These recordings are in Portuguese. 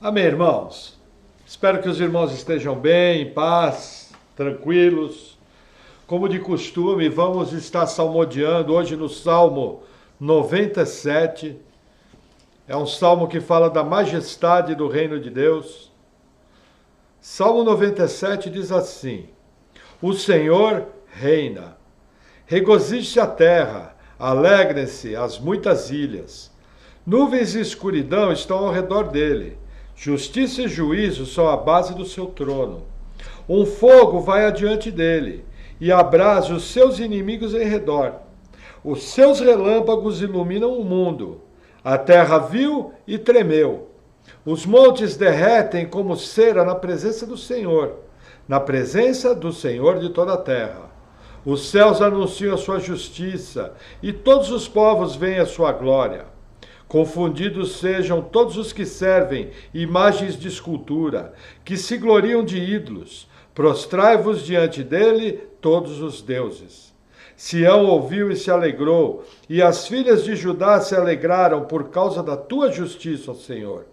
Amém, irmãos? Espero que os irmãos estejam bem, em paz, tranquilos. Como de costume, vamos estar salmodiando hoje no Salmo 97. É um salmo que fala da majestade do reino de Deus. Salmo 97 diz assim: O Senhor reina. Regozije-se a terra, alegrem-se as muitas ilhas. Nuvens e escuridão estão ao redor dele. Justiça e juízo são a base do seu trono. Um fogo vai adiante dele e abrasa os seus inimigos em redor. Os seus relâmpagos iluminam o mundo. A terra viu e tremeu. Os montes derretem como cera na presença do Senhor de toda a terra. Os céus anunciam a sua justiça e todos os povos veem a sua glória. Confundidos sejam todos os que servem imagens de escultura, que se gloriam de ídolos. Prostrai-vos diante dele, todos os deuses. Sião ouviu e se alegrou, e as filhas de Judá se alegraram por causa da tua justiça, ó Senhor.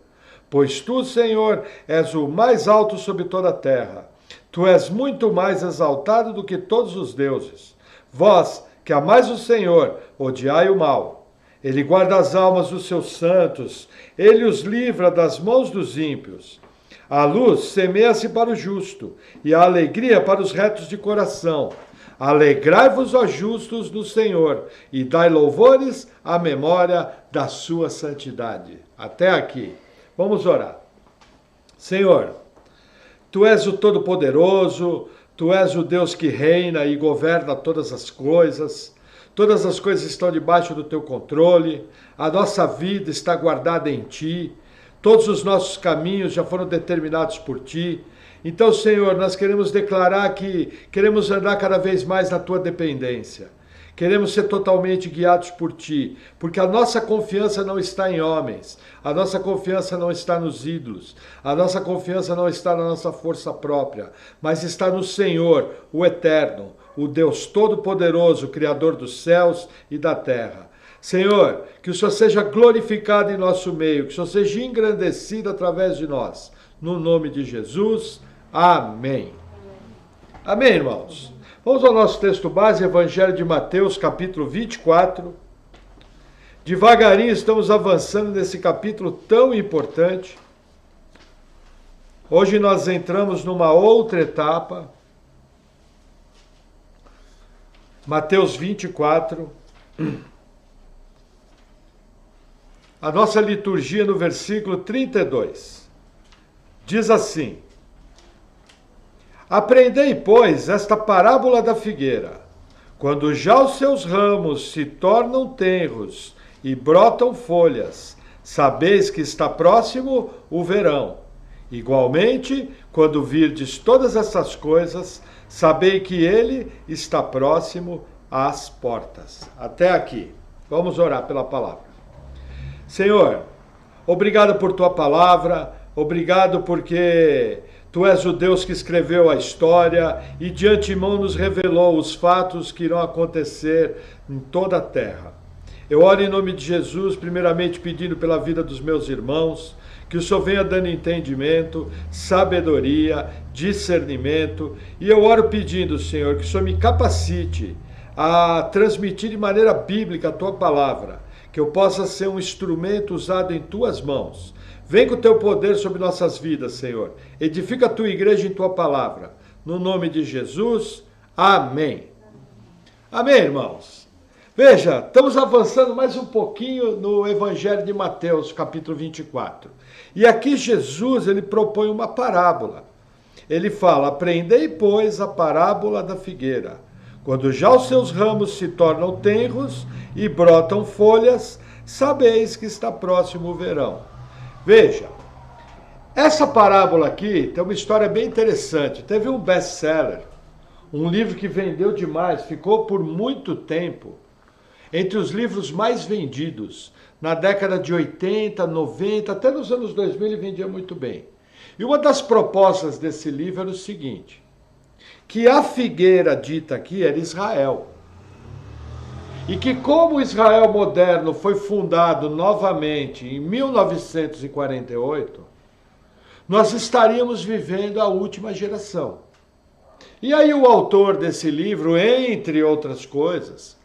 Pois tu, Senhor, és o mais alto sobre toda a terra. Tu és muito mais exaltado do que todos os deuses. Vós, que amais o Senhor, odiai o mal. Ele guarda as almas dos seus santos, ele os livra das mãos dos ímpios. A luz semeia-se para o justo, e a alegria para os retos de coração. Alegrai-vos, ó justos, no Senhor, e dai louvores à memória da sua santidade. Até aqui. Vamos orar. Senhor, tu és o Todo-Poderoso, tu és o Deus que reina e governa todas as coisas. Todas as coisas estão debaixo do teu controle, a nossa vida está guardada em ti, todos os nossos caminhos já foram determinados por ti. Então, Senhor, nós queremos declarar que queremos andar cada vez mais na tua dependência. Queremos ser totalmente guiados por ti, porque a nossa confiança não está em homens, a nossa confiança não está nos ídolos, a nossa confiança não está na nossa força própria, mas está no Senhor, o Eterno, o Deus Todo-Poderoso, Criador dos céus e da terra. Senhor, que o Senhor seja glorificado em nosso meio, que o Senhor seja engrandecido através de nós. No nome de Jesus, amém. Amém, irmãos? Vamos ao nosso texto base, Evangelho de Mateus, capítulo 24. Devagarinho estamos avançando nesse capítulo tão importante. Hoje nós entramos numa outra etapa. Mateus 24. A nossa liturgia no versículo 32. Diz assim: Aprendei, pois, esta parábola da figueira. Quando já os seus ramos se tornam tenros e brotam folhas, sabeis que está próximo o verão. Igualmente, quando virdes todas essas coisas, sabei que ele está próximo às portas. Até aqui. Vamos orar pela palavra. Senhor, obrigado por tua palavra, obrigado porque tu és o Deus que escreveu a história e de antemão nos revelou os fatos que irão acontecer em toda a terra. Eu oro em nome de Jesus, primeiramente pedindo pela vida dos meus irmãos, que o Senhor venha dando entendimento, sabedoria, discernimento, e eu oro pedindo, Senhor, que o Senhor me capacite a transmitir de maneira bíblica a tua palavra, que eu possa ser um instrumento usado em tuas mãos. Vem com o teu poder sobre nossas vidas, Senhor. Edifica a tua igreja em tua palavra. No nome de Jesus, amém. Amém, irmãos. Veja, estamos avançando mais um pouquinho no Evangelho de Mateus, capítulo 24. E aqui Jesus, ele propõe uma parábola. Ele fala: Aprendei, pois, a parábola da figueira. Quando já os seus ramos se tornam tenros e brotam folhas, sabeis que está próximo o verão. Veja, essa parábola aqui tem uma história bem interessante. Teve um best-seller, um livro que vendeu demais, ficou por muito tempo entre os livros mais vendidos. Na década de 80, 90, até nos anos 2000 ele vendia muito bem. E uma das propostas desse livro era o seguinte: que a figueira dita aqui era Israel. E que como o Israel moderno foi fundado novamente em 1948, nós estaríamos vivendo a última geração. E aí o autor desse livro, entre outras coisas,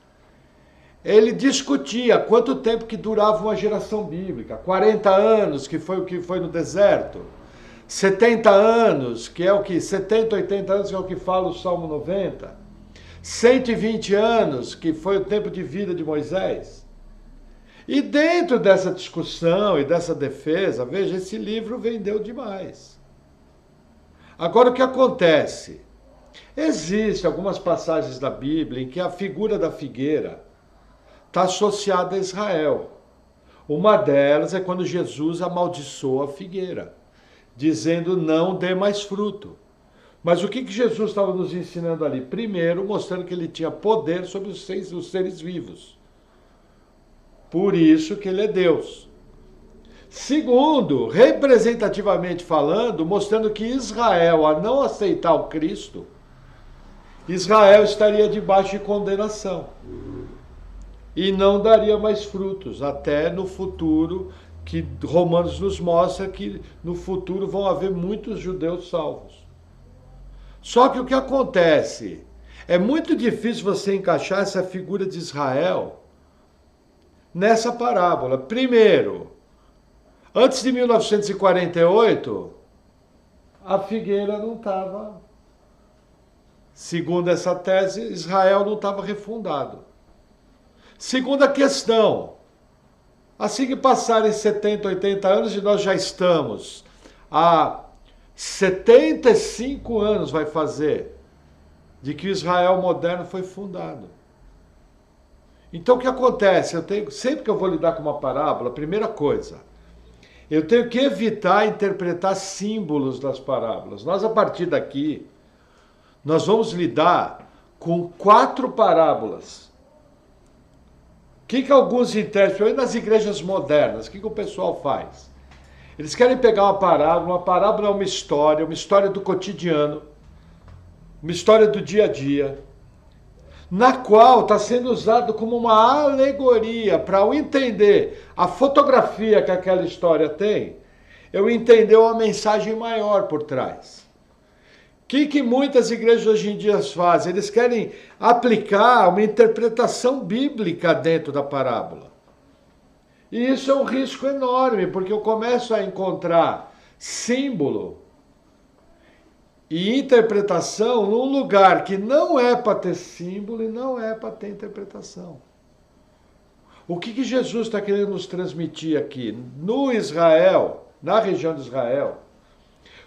ele discutia quanto tempo que durava uma geração bíblica. 40 anos, que foi o que foi no deserto. 70 anos, que é o que... 70, 80 anos, que é o que fala o Salmo 90. 120 anos, que foi o tempo de vida de Moisés. E dentro dessa discussão e dessa defesa, veja, esse livro vendeu demais. Agora, o que acontece? Existem algumas passagens da Bíblia em que a figura da figueira está associada a Israel. Uma delas é quando Jesus amaldiçoa a figueira, dizendo não dê mais fruto. Mas o que Jesus estava nos ensinando ali? Primeiro, mostrando que ele tinha poder sobre os seres vivos. Por isso que ele é Deus. Segundo, representativamente falando, mostrando que Israel, a não aceitar o Cristo, Israel estaria debaixo de condenação e não daria mais frutos, até no futuro, que Romanos nos mostra que no futuro vão haver muitos judeus salvos. Só que o que acontece? É muito difícil você encaixar essa figura de Israel nessa parábola. Primeiro, antes de 1948, a figueira não estava, segundo essa tese, Israel não estava refundado. Segunda questão, assim que passarem 70, 80 anos e nós já estamos há 75 anos vai fazer de que o Israel moderno foi fundado. Então o que acontece? Sempre que eu vou lidar com uma parábola, primeira coisa, eu tenho que evitar interpretar símbolos das parábolas. Nós, a partir daqui, nós vamos lidar com 4 parábolas. O que alguns intérpretes, nas igrejas modernas, o que o pessoal faz? Eles querem pegar uma parábola é uma história do cotidiano, uma história do dia a dia, na qual está sendo usado como uma alegoria para eu entender a fotografia que aquela história tem, eu entender uma mensagem maior por trás. O que muitas igrejas hoje em dia fazem? Eles querem aplicar uma interpretação bíblica dentro da parábola. E isso é um risco enorme, porque eu começo a encontrar símbolo e interpretação num lugar que não é para ter símbolo e não é para ter interpretação. O que Jesus está querendo nos transmitir aqui? No Israel, na região de Israel,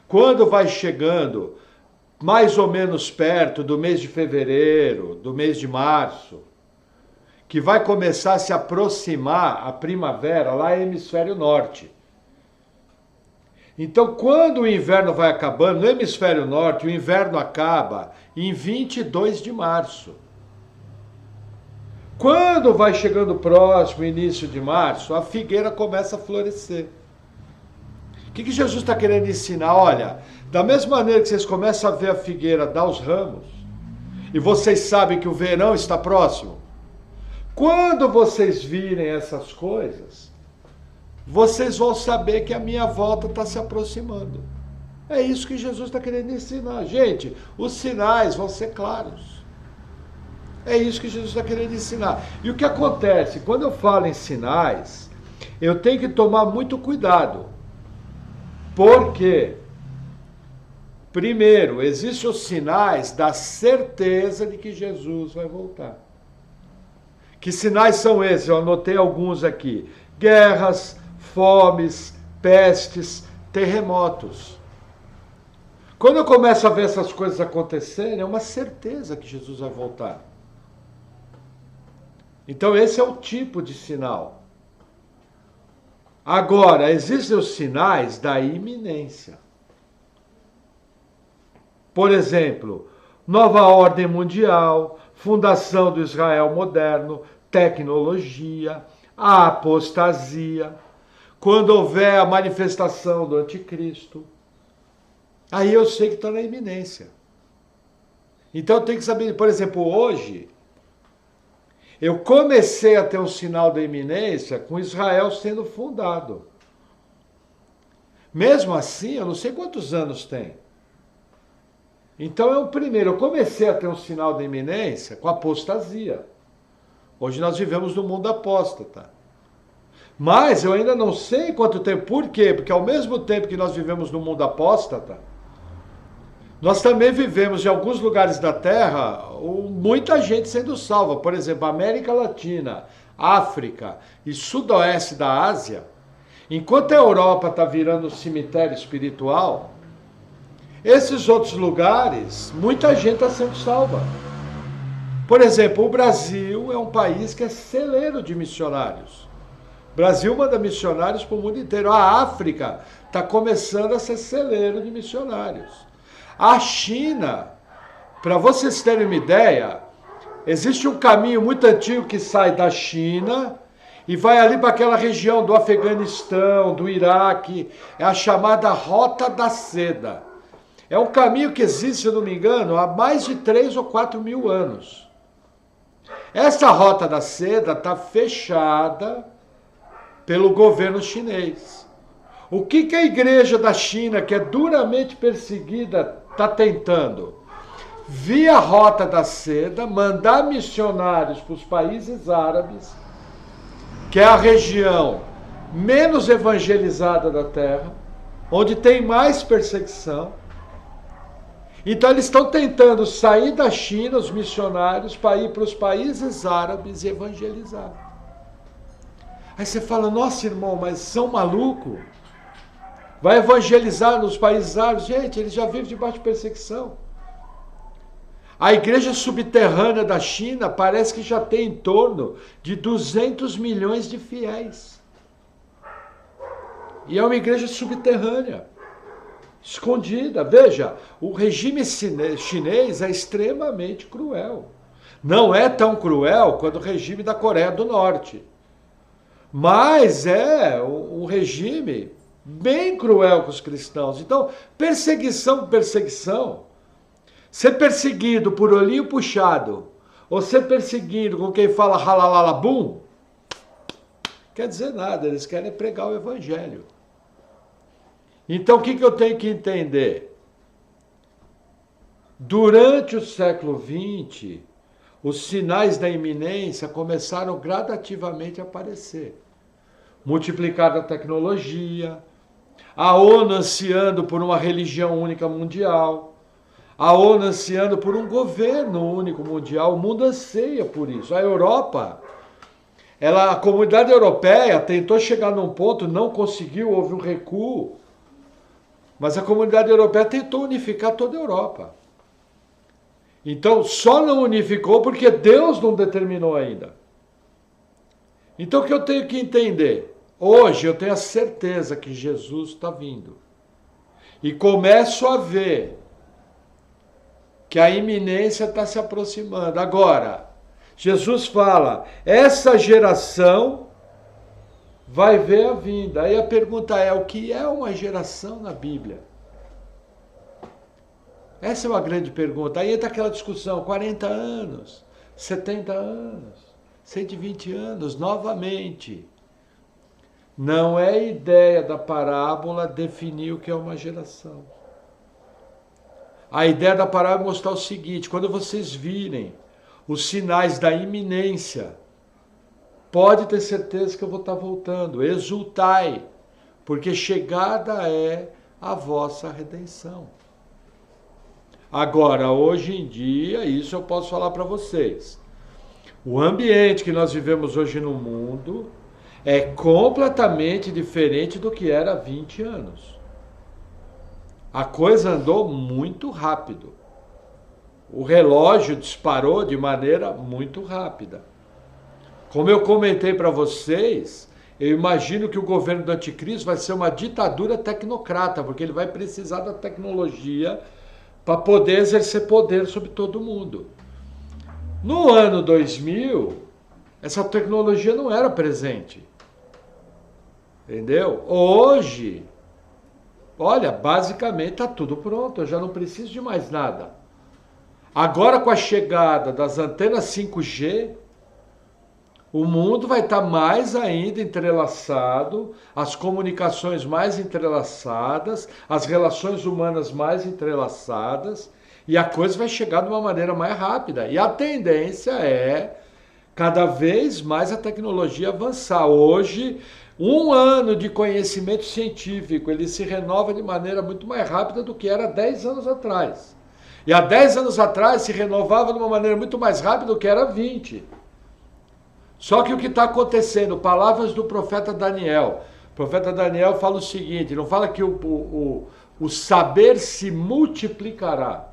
quando vai chegando mais ou menos perto do mês de fevereiro, do mês de março, que vai começar a se aproximar a primavera lá no hemisfério norte. Então, quando o inverno vai acabando, no hemisfério norte, o inverno acaba em 22 de março. Quando vai chegando próximo, início de março, a figueira começa a florescer. O que Jesus está querendo ensinar? Olha, da mesma maneira que vocês começam a ver a figueira dar os ramos, e vocês sabem que o verão está próximo, quando vocês virem essas coisas, vocês vão saber que a minha volta está se aproximando. É isso que Jesus está querendo ensinar. Gente, os sinais vão ser claros. É isso que Jesus está querendo ensinar. E o que acontece? Quando eu falo em sinais, eu tenho que tomar muito cuidado. Porque, primeiro, existem os sinais da certeza de que Jesus vai voltar. Que sinais são esses? Eu anotei alguns aqui. Guerras, fomes, pestes, terremotos. Quando eu começo a ver essas coisas acontecerem, é uma certeza que Jesus vai voltar. Então esse é o tipo de sinal. Agora, existem os sinais da iminência. Por exemplo, nova ordem mundial, fundação do Israel moderno, tecnologia, a apostasia, quando houver a manifestação do anticristo. Aí eu sei que está na iminência. Então eu tenho que saber, por exemplo, hoje, eu comecei a ter um sinal da iminência com Israel sendo fundado. Mesmo assim, eu não sei quantos anos tem. Então é o primeiro. Eu comecei a ter um sinal de iminência com a apostasia. Hoje nós vivemos no mundo apóstata. Mas eu ainda não sei quanto tempo. Por quê? Porque ao mesmo tempo que nós vivemos no mundo apóstata, nós também vivemos em alguns lugares da Terra muita gente sendo salva. Por exemplo, América Latina, África e Sudoeste da Ásia. Enquanto a Europa está virando um cemitério espiritual, esses outros lugares, muita gente está sendo salva. Por exemplo, o Brasil é um país que é celeiro de missionários. O Brasil manda missionários para o mundo inteiro. A África está começando a ser celeiro de missionários. A China, para vocês terem uma ideia, existe um caminho muito antigo que sai da China e vai ali para aquela região do Afeganistão, do Iraque, é a chamada Rota da Seda. É um caminho que existe, se eu não me engano, há mais de 3 ou 4 mil anos. Essa Rota da Seda está fechada pelo governo chinês. O que a igreja da China, que é duramente perseguida, está tentando? Via Rota da Seda, mandar missionários para os países árabes, que é a região menos evangelizada da Terra, onde tem mais perseguição. Então eles estão tentando sair da China, os missionários, para ir para os países árabes e evangelizar. Aí você fala, nossa irmão, mas são malucos? Vai evangelizar nos países árabes? Gente, eles já vivem debaixo de perseguição. A igreja subterrânea da China parece que já tem em torno de 200 milhões de fiéis. E é uma igreja subterrânea, escondida. Veja, o regime chinês é extremamente cruel. Não é tão cruel quanto o regime da Coreia do Norte. Mas é um regime bem cruel com os cristãos. Então, perseguição por perseguição. Ser perseguido por olhinho puxado, ou ser perseguido com quem fala halalalabum, quer dizer nada, eles querem pregar o evangelho. Então o que eu tenho que entender? Durante o século XX, os sinais da iminência começaram gradativamente a aparecer. Multiplicada a tecnologia, a ONU ansiando por uma religião única mundial, a ONU ansiando por um governo único mundial, o mundo anseia por isso. A Europa, a comunidade europeia tentou chegar num ponto, não conseguiu, houve um recuo, mas a comunidade europeia tentou unificar toda a Europa. Então, só não unificou porque Deus não determinou ainda. Então, o que eu tenho que entender? Hoje eu tenho a certeza que Jesus está vindo. E começo a ver que a iminência está se aproximando. Agora, Jesus fala, essa geração vai ver a vinda. Aí a pergunta é, o que é uma geração na Bíblia? Essa é uma grande pergunta. Aí entra aquela discussão, 40 anos, 70 anos, 120 anos, novamente. Não é ideia da parábola definir o que é uma geração. A ideia da parábola é mostrar o seguinte, quando vocês virem os sinais da iminência, pode ter certeza que eu vou estar voltando, exultai, porque chegada é a vossa redenção. Agora, hoje em dia, isso eu posso falar para vocês. O ambiente que nós vivemos hoje no mundo é completamente diferente do que era há 20 anos. A coisa andou muito rápido. O relógio disparou de maneira muito rápida. Como eu comentei para vocês, eu imagino que o governo do anticristo vai ser uma ditadura tecnocrata, porque ele vai precisar da tecnologia para poder exercer poder sobre todo mundo. No ano 2000, essa tecnologia não era presente. Entendeu? Hoje, olha, basicamente está tudo pronto, eu já não preciso de mais nada. Agora, com a chegada das antenas 5G, O mundo vai estar mais ainda entrelaçado, as comunicações mais entrelaçadas, as relações humanas mais entrelaçadas, e a coisa vai chegar de uma maneira mais rápida. E a tendência é cada vez mais a tecnologia avançar. Hoje, um ano de conhecimento científico, ele se renova de maneira muito mais rápida do que era 10 anos atrás. E há 10 anos atrás se renovava de uma maneira muito mais rápida do que era 20. Só que o que está acontecendo, palavras do profeta Daniel. O profeta Daniel fala o seguinte, não fala que o saber se multiplicará.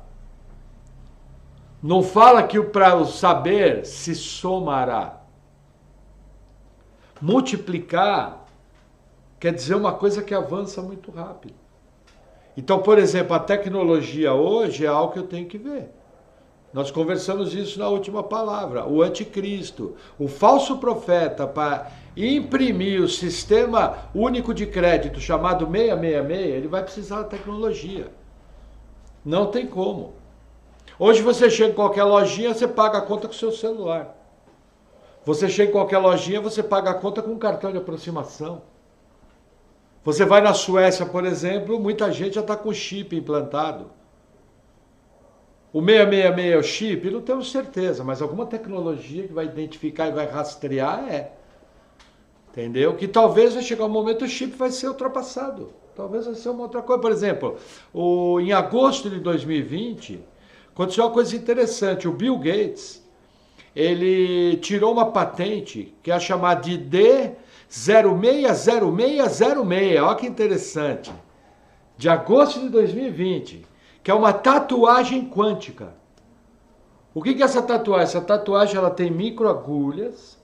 Não fala que o saber se somará. Multiplicar quer dizer uma coisa que avança muito rápido. Então, por exemplo, a tecnologia hoje é algo que eu tenho que ver. Nós conversamos isso na última palavra. O anticristo, o falso profeta, para imprimir o sistema único de crédito chamado 666, ele vai precisar da tecnologia. Não tem como. Hoje você chega em qualquer lojinha, você paga a conta com o seu celular. Você chega em qualquer lojinha, você paga a conta com um cartão de aproximação. Você vai na Suécia, por exemplo, muita gente já está com chip implantado. O 666 é o chip? Não temos certeza, mas alguma tecnologia que vai identificar e vai rastrear é. Entendeu? Que talvez vai chegar um momento o chip vai ser ultrapassado. Talvez vai ser uma outra coisa. Por exemplo, em agosto de 2020, aconteceu uma coisa interessante. O Bill Gates, ele tirou uma patente que é chamada de D060606. Olha que interessante. De agosto de 2020. Que é uma tatuagem quântica. O que é essa tatuagem? Essa tatuagem ela tem microagulhas,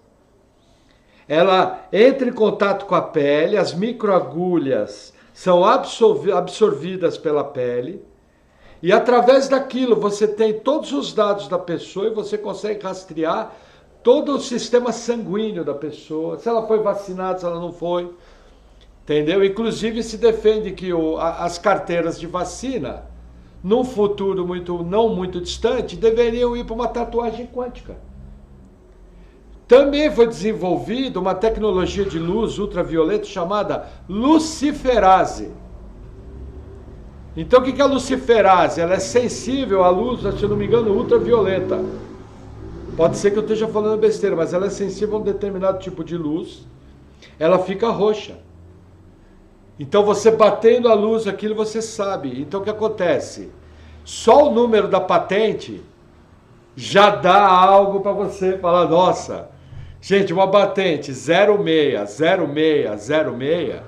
ela entra em contato com a pele, as microagulhas são absorvidas pela pele, e através daquilo você tem todos os dados da pessoa e você consegue rastrear todo o sistema sanguíneo da pessoa, se ela foi vacinada, se ela não foi, entendeu? Inclusive se defende que as carteiras de vacina num futuro não muito distante, deveriam ir para uma tatuagem quântica. Também foi desenvolvida uma tecnologia de luz ultravioleta chamada luciferase. Então o que é a luciferase? Ela é sensível à luz, se eu não me engano, ultravioleta. Pode ser que eu esteja falando besteira, mas ela é sensível a um determinado tipo de luz. Ela fica roxa. Então você batendo a luz, aquilo você sabe. Então o que acontece? Só o número da patente já dá algo para você falar, nossa, gente, uma patente 060606,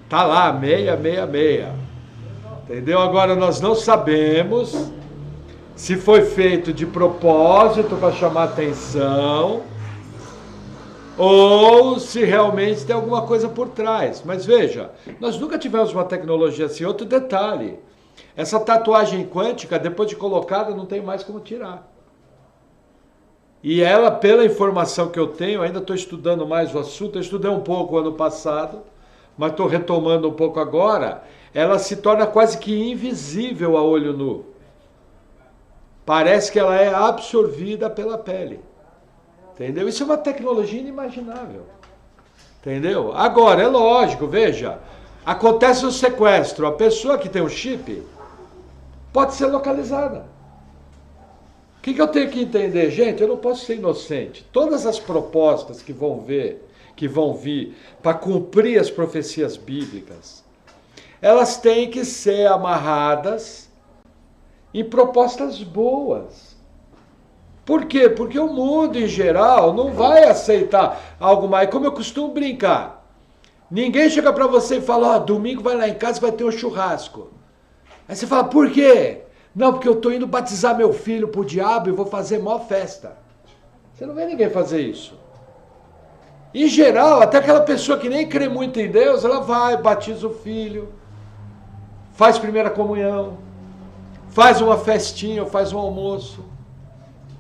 tá lá, 666. Entendeu? Agora nós não sabemos se foi feito de propósito para chamar atenção ou se realmente tem alguma coisa por trás. Mas veja, nós nunca tivemos uma tecnologia assim. Outro detalhe, essa tatuagem quântica, depois de colocada, não tem mais como tirar. E ela, pela informação que eu tenho, ainda estou estudando mais o assunto, eu estudei um pouco ano passado, mas estou retomando um pouco agora, ela se torna quase que invisível a olho nu. Parece que ela é absorvida pela pele. Entendeu? Isso é uma tecnologia inimaginável. Entendeu? Agora, é lógico, veja, acontece o sequestro, a pessoa que tem o chip pode ser localizada. O que eu tenho que entender? Gente, eu não posso ser inocente. Todas as propostas que vão vir para cumprir as profecias bíblicas, elas têm que ser amarradas em propostas boas. Por quê? Porque o mundo, em geral, não vai aceitar algo mais. Como eu costumo brincar, ninguém chega para você e fala, domingo vai lá em casa, vai ter um churrasco. Aí você fala, por quê? Não, porque eu estou indo batizar meu filho pro diabo e vou fazer maior festa. Você não vê ninguém fazer isso. Em geral, até aquela pessoa que nem crê muito em Deus, ela vai, batiza o filho, faz primeira comunhão, faz uma festinha, faz um almoço.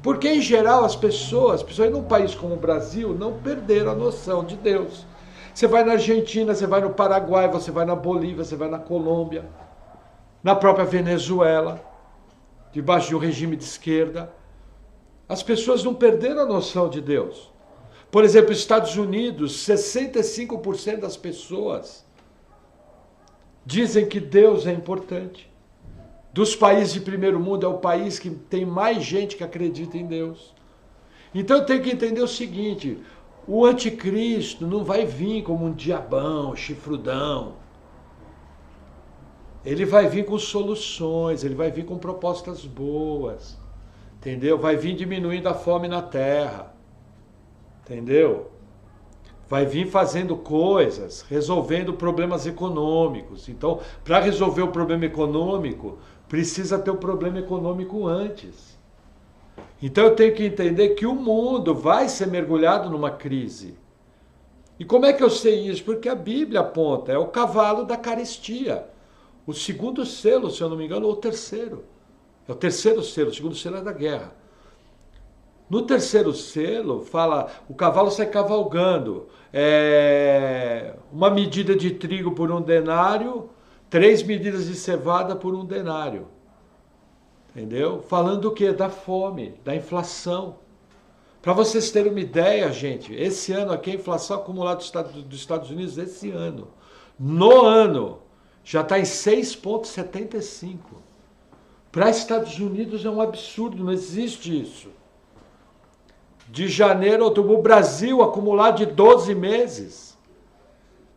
Porque, em geral, as pessoas num país como o Brasil, não perderam a noção de Deus. Você vai na Argentina, você vai no Paraguai, você vai na Bolívia, você vai na Colômbia, na própria Venezuela, debaixo de um regime de esquerda. As pessoas não perderam a noção de Deus. Por exemplo, Estados Unidos, 65% das pessoas dizem que Deus é importante. Dos países de primeiro mundo, é o país que tem mais gente que acredita em Deus. Então eu tenho que entender o seguinte, o anticristo não vai vir como um diabão, chifrudão. Ele vai vir com soluções, ele vai vir com propostas boas, entendeu? Vai vir diminuindo a fome na terra, entendeu? Vai vir fazendo coisas, resolvendo problemas econômicos. Então, para resolver o problema econômico, precisa ter o problema econômico antes. Então eu tenho que entender que o mundo vai ser mergulhado numa crise. E como é que eu sei isso? Porque a Bíblia aponta, é o cavalo da carestia. O segundo selo, se eu não me engano, ou o terceiro. É o terceiro selo, o segundo selo é da guerra. No terceiro selo, fala, o cavalo sai cavalgando. Uma medida de trigo por 1 denário, 3 medidas de cevada por 1 denário. Entendeu? Falando do quê? Da fome, da inflação. Para vocês terem uma ideia, gente, esse ano aqui a inflação acumulada dos Estados Unidos, esse ano, no ano, já está em 6,75. Para Estados Unidos é um absurdo, não existe isso. De janeiro a outubro, o Brasil acumulado de 12 meses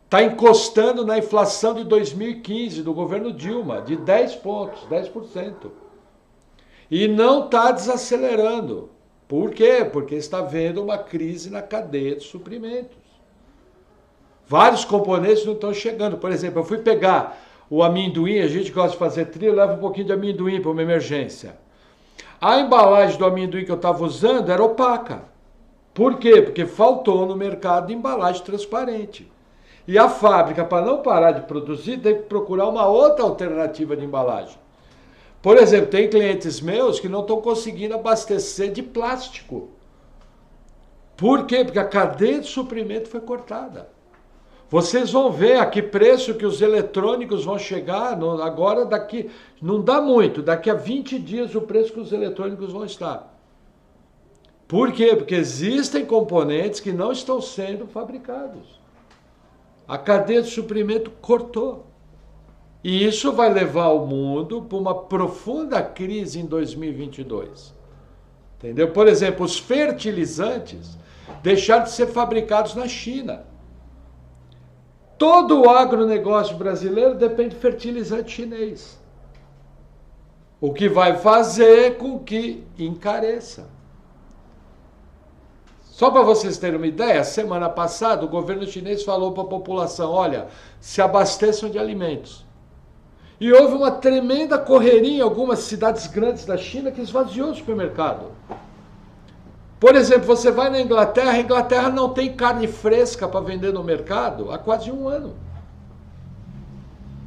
está encostando na inflação de 2015 do governo Dilma, de 10 pontos, 10%. E não está desacelerando. Por quê? Porque está havendo uma crise na cadeia de suprimentos. Vários componentes não estão chegando. Por exemplo, eu fui pegar o amendoim, a gente gosta de fazer trilha, leva um pouquinho de amendoim para uma emergência. A embalagem do amendoim que eu estava usando era opaca. Por quê? Porque faltou no mercado embalagem transparente. E a fábrica, para não parar de produzir, teve que procurar uma outra alternativa de embalagem. Por exemplo, tem clientes meus que não estão conseguindo abastecer de plástico. Por quê? Porque a cadeia de suprimento foi cortada. Vocês vão ver a que preço que os eletrônicos vão chegar, agora daqui, não dá muito, daqui a 20 dias o preço que os eletrônicos vão estar. Por quê? Porque existem componentes que não estão sendo fabricados. A cadeia de suprimento cortou. E isso vai levar o mundo para uma profunda crise em 2022. Entendeu? Por exemplo, os fertilizantes deixaram de ser fabricados na China. Todo o agronegócio brasileiro depende de fertilizante chinês. O que vai fazer com que encareça. Só para vocês terem uma ideia, semana passada o governo chinês falou para a população, olha, se abasteçam de alimentos. E houve uma tremenda correria em algumas cidades grandes da China que esvaziou o supermercado. Por exemplo, você vai na Inglaterra, a Inglaterra não tem carne fresca para vender no mercado há quase 1 ano.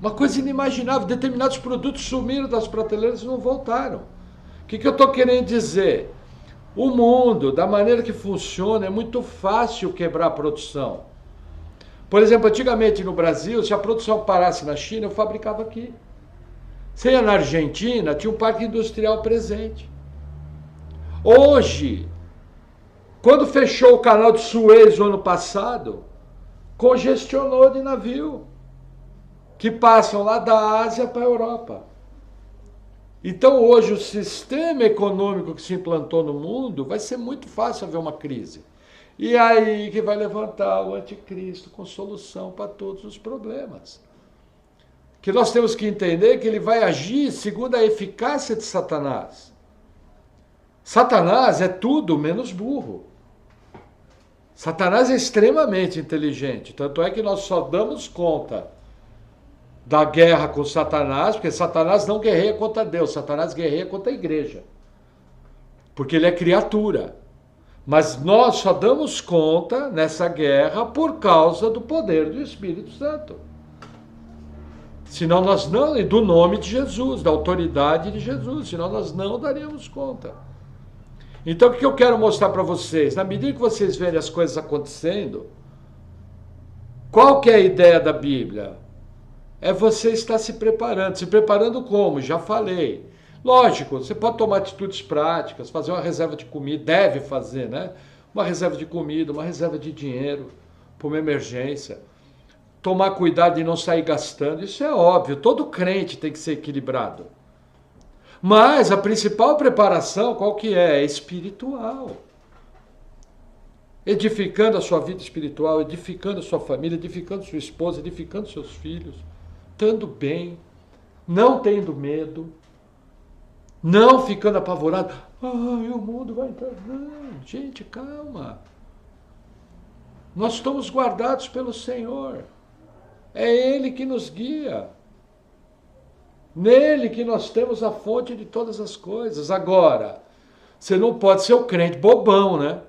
Uma coisa inimaginável, determinados produtos sumiram das prateleiras e não voltaram. O que eu estou querendo dizer? O mundo, da maneira que funciona, é muito fácil quebrar a produção. Por exemplo, antigamente no Brasil, se a produção parasse na China, eu fabricava aqui. Você ia na Argentina, tinha um parque industrial presente. Hoje, quando fechou o canal de Suez no ano passado, congestionou de navio, que passam lá da Ásia para a Europa. Então hoje o sistema econômico que se implantou no mundo vai ser muito fácil haver uma crise. E aí que vai levantar o anticristo com solução para todos os problemas. Que nós temos que entender que ele vai agir segundo a eficácia de Satanás. Satanás é tudo menos burro. Satanás é extremamente inteligente, tanto é que nós só damos conta da guerra com Satanás, porque Satanás não guerreia contra Deus, Satanás guerreia contra a igreja, porque ele é criatura. Mas nós só damos conta nessa guerra por causa do poder do Espírito Santo. Senão nós não, e do nome de Jesus, da autoridade de Jesus, senão nós não daríamos conta. Então o que eu quero mostrar para vocês? Na medida que vocês verem as coisas acontecendo, qual que é a ideia da Bíblia? É você estar se preparando. Se preparando como? Já falei. Lógico, você pode tomar atitudes práticas, fazer uma reserva de comida, deve fazer, né? Uma reserva de comida, uma reserva de dinheiro para uma emergência. Tomar cuidado de não sair gastando, isso é óbvio, todo crente tem que ser equilibrado. Mas a principal preparação, qual que é? É espiritual. Edificando a sua vida espiritual, edificando a sua família, edificando sua esposa, edificando seus filhos, estando bem, não tendo medo, não ficando apavorado. O mundo vai entrar. Não, gente, calma. Nós estamos guardados pelo Senhor. É Ele que nos guia. Nele que nós temos a fonte de todas as coisas. Agora, você não pode ser o crente bobão, né?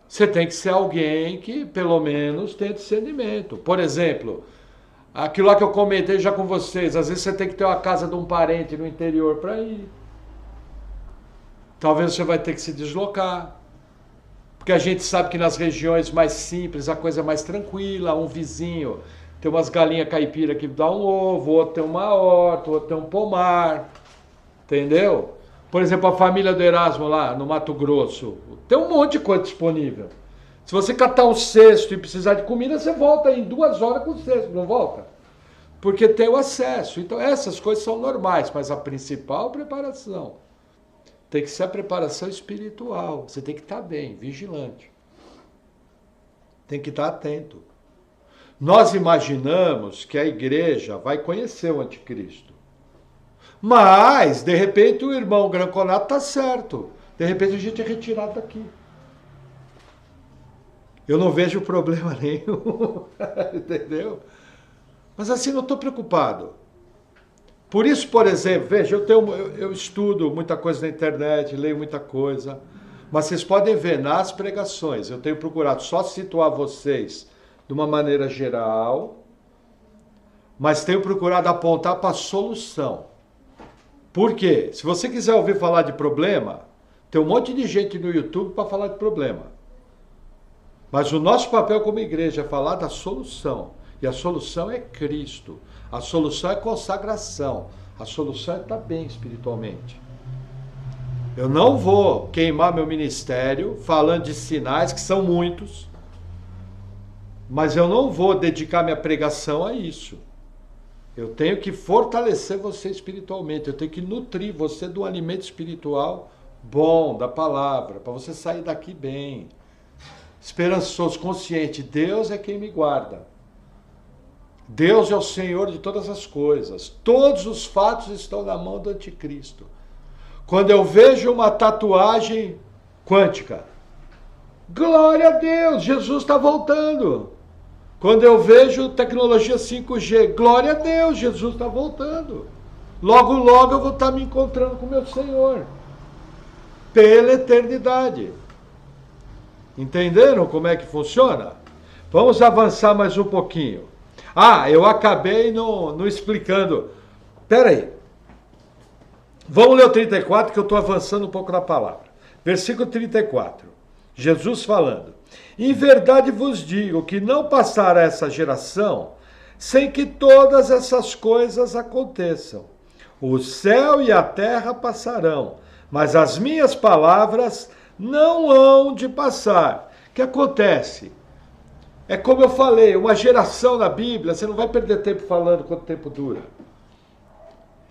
Você tem que ser alguém que, pelo menos, tenha discernimento. Por exemplo, aquilo lá que eu comentei já com vocês, às vezes você tem que ter uma casa de um parente no interior para ir. Talvez você vai ter que se deslocar. Porque a gente sabe que nas regiões mais simples a coisa é mais tranquila, um vizinho tem umas galinhas caipira que dá um ovo, outro tem uma horta, outro tem um pomar, entendeu? Por exemplo, a família do Erasmo lá no Mato Grosso, tem um monte de coisa disponível. Se você catar um cesto e precisar de comida, você volta em 2 horas com o cesto, não volta? Porque tem o acesso. Então essas coisas são normais, mas a principal preparação tem que ser a preparação espiritual. Você tem que estar bem, vigilante. Tem que estar atento. Nós imaginamos que a igreja vai conhecer o anticristo. Mas, de repente, o irmão Granconato está certo. De repente, a gente é retirado daqui. Eu não vejo problema nenhum. Entendeu? Mas assim, não estou preocupado. Por isso, por exemplo, veja, eu estudo muita coisa na internet, leio muita coisa, mas vocês podem ver nas pregações, eu tenho procurado só situar vocês de uma maneira geral, mas tenho procurado apontar para a solução. Por quê? Se você quiser ouvir falar de problema, tem um monte de gente no YouTube para falar de problema. Mas o nosso papel como igreja é falar da solução. E a solução é Cristo. A solução é consagração. A solução é estar bem espiritualmente. Eu não vou queimar meu ministério falando de sinais, que são muitos, mas eu não vou dedicar minha pregação a isso. Eu tenho que fortalecer você espiritualmente. Eu tenho que nutrir você do alimento espiritual bom, da palavra, para você sair daqui bem. Esperançoso, consciente. Deus é quem me guarda. Deus é o Senhor de todas as coisas. Todos os fatos estão na mão do anticristo. Quando eu vejo uma tatuagem quântica, glória a Deus, Jesus está voltando. Quando eu vejo tecnologia 5G, glória a Deus, Jesus está voltando. Logo, logo eu vou estar me encontrando com o meu Senhor. Pela eternidade. Entenderam como é que funciona? Vamos avançar mais um pouquinho. Eu acabei não explicando. Espera aí. Vamos ler o 34, que eu estou avançando um pouco na palavra. Versículo 34. Jesus falando. Em verdade vos digo que não passará essa geração sem que todas essas coisas aconteçam. O céu e a terra passarão, mas as minhas palavras não hão de passar. O que acontece? É como eu falei, uma geração na Bíblia, você não vai perder tempo falando quanto tempo dura.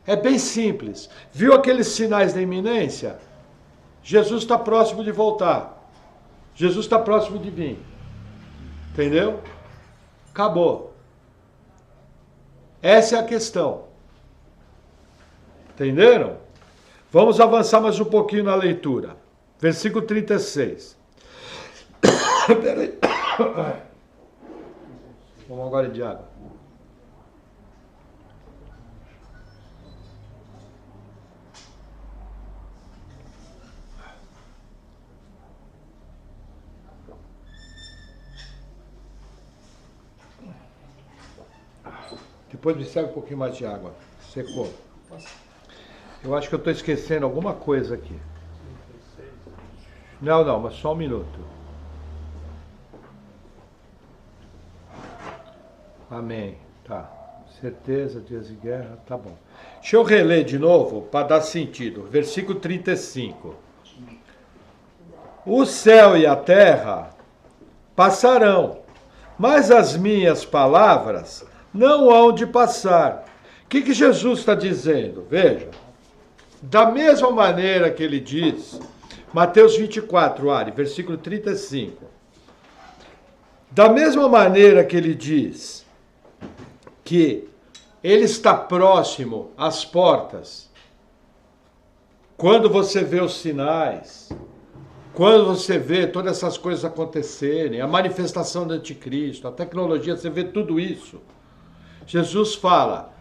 É bem simples. Viu aqueles sinais da iminência? Jesus está próximo de voltar. Jesus está próximo de vir. Entendeu? Acabou. Essa é a questão. Entenderam? Vamos avançar mais um pouquinho na leitura. Versículo 36. Peraí. Vamos agora de água. Depois me serve um pouquinho mais de água. Secou. Eu acho que eu estou esquecendo alguma coisa aqui. Não, mas só um minuto. Amém. Tá. Certeza, dias de guerra, tá bom. Deixa eu reler de novo para dar sentido. Versículo 35. O céu e a terra passarão, mas as minhas palavras não hão de passar. O que Jesus está dizendo? Veja, da mesma maneira que ele diz, Mateus 24, Ari, versículo 35. Da mesma maneira que ele diz que ele está próximo às portas, quando você vê os sinais, quando você vê todas essas coisas acontecerem, a manifestação do anticristo, a tecnologia, você vê tudo isso, Jesus fala,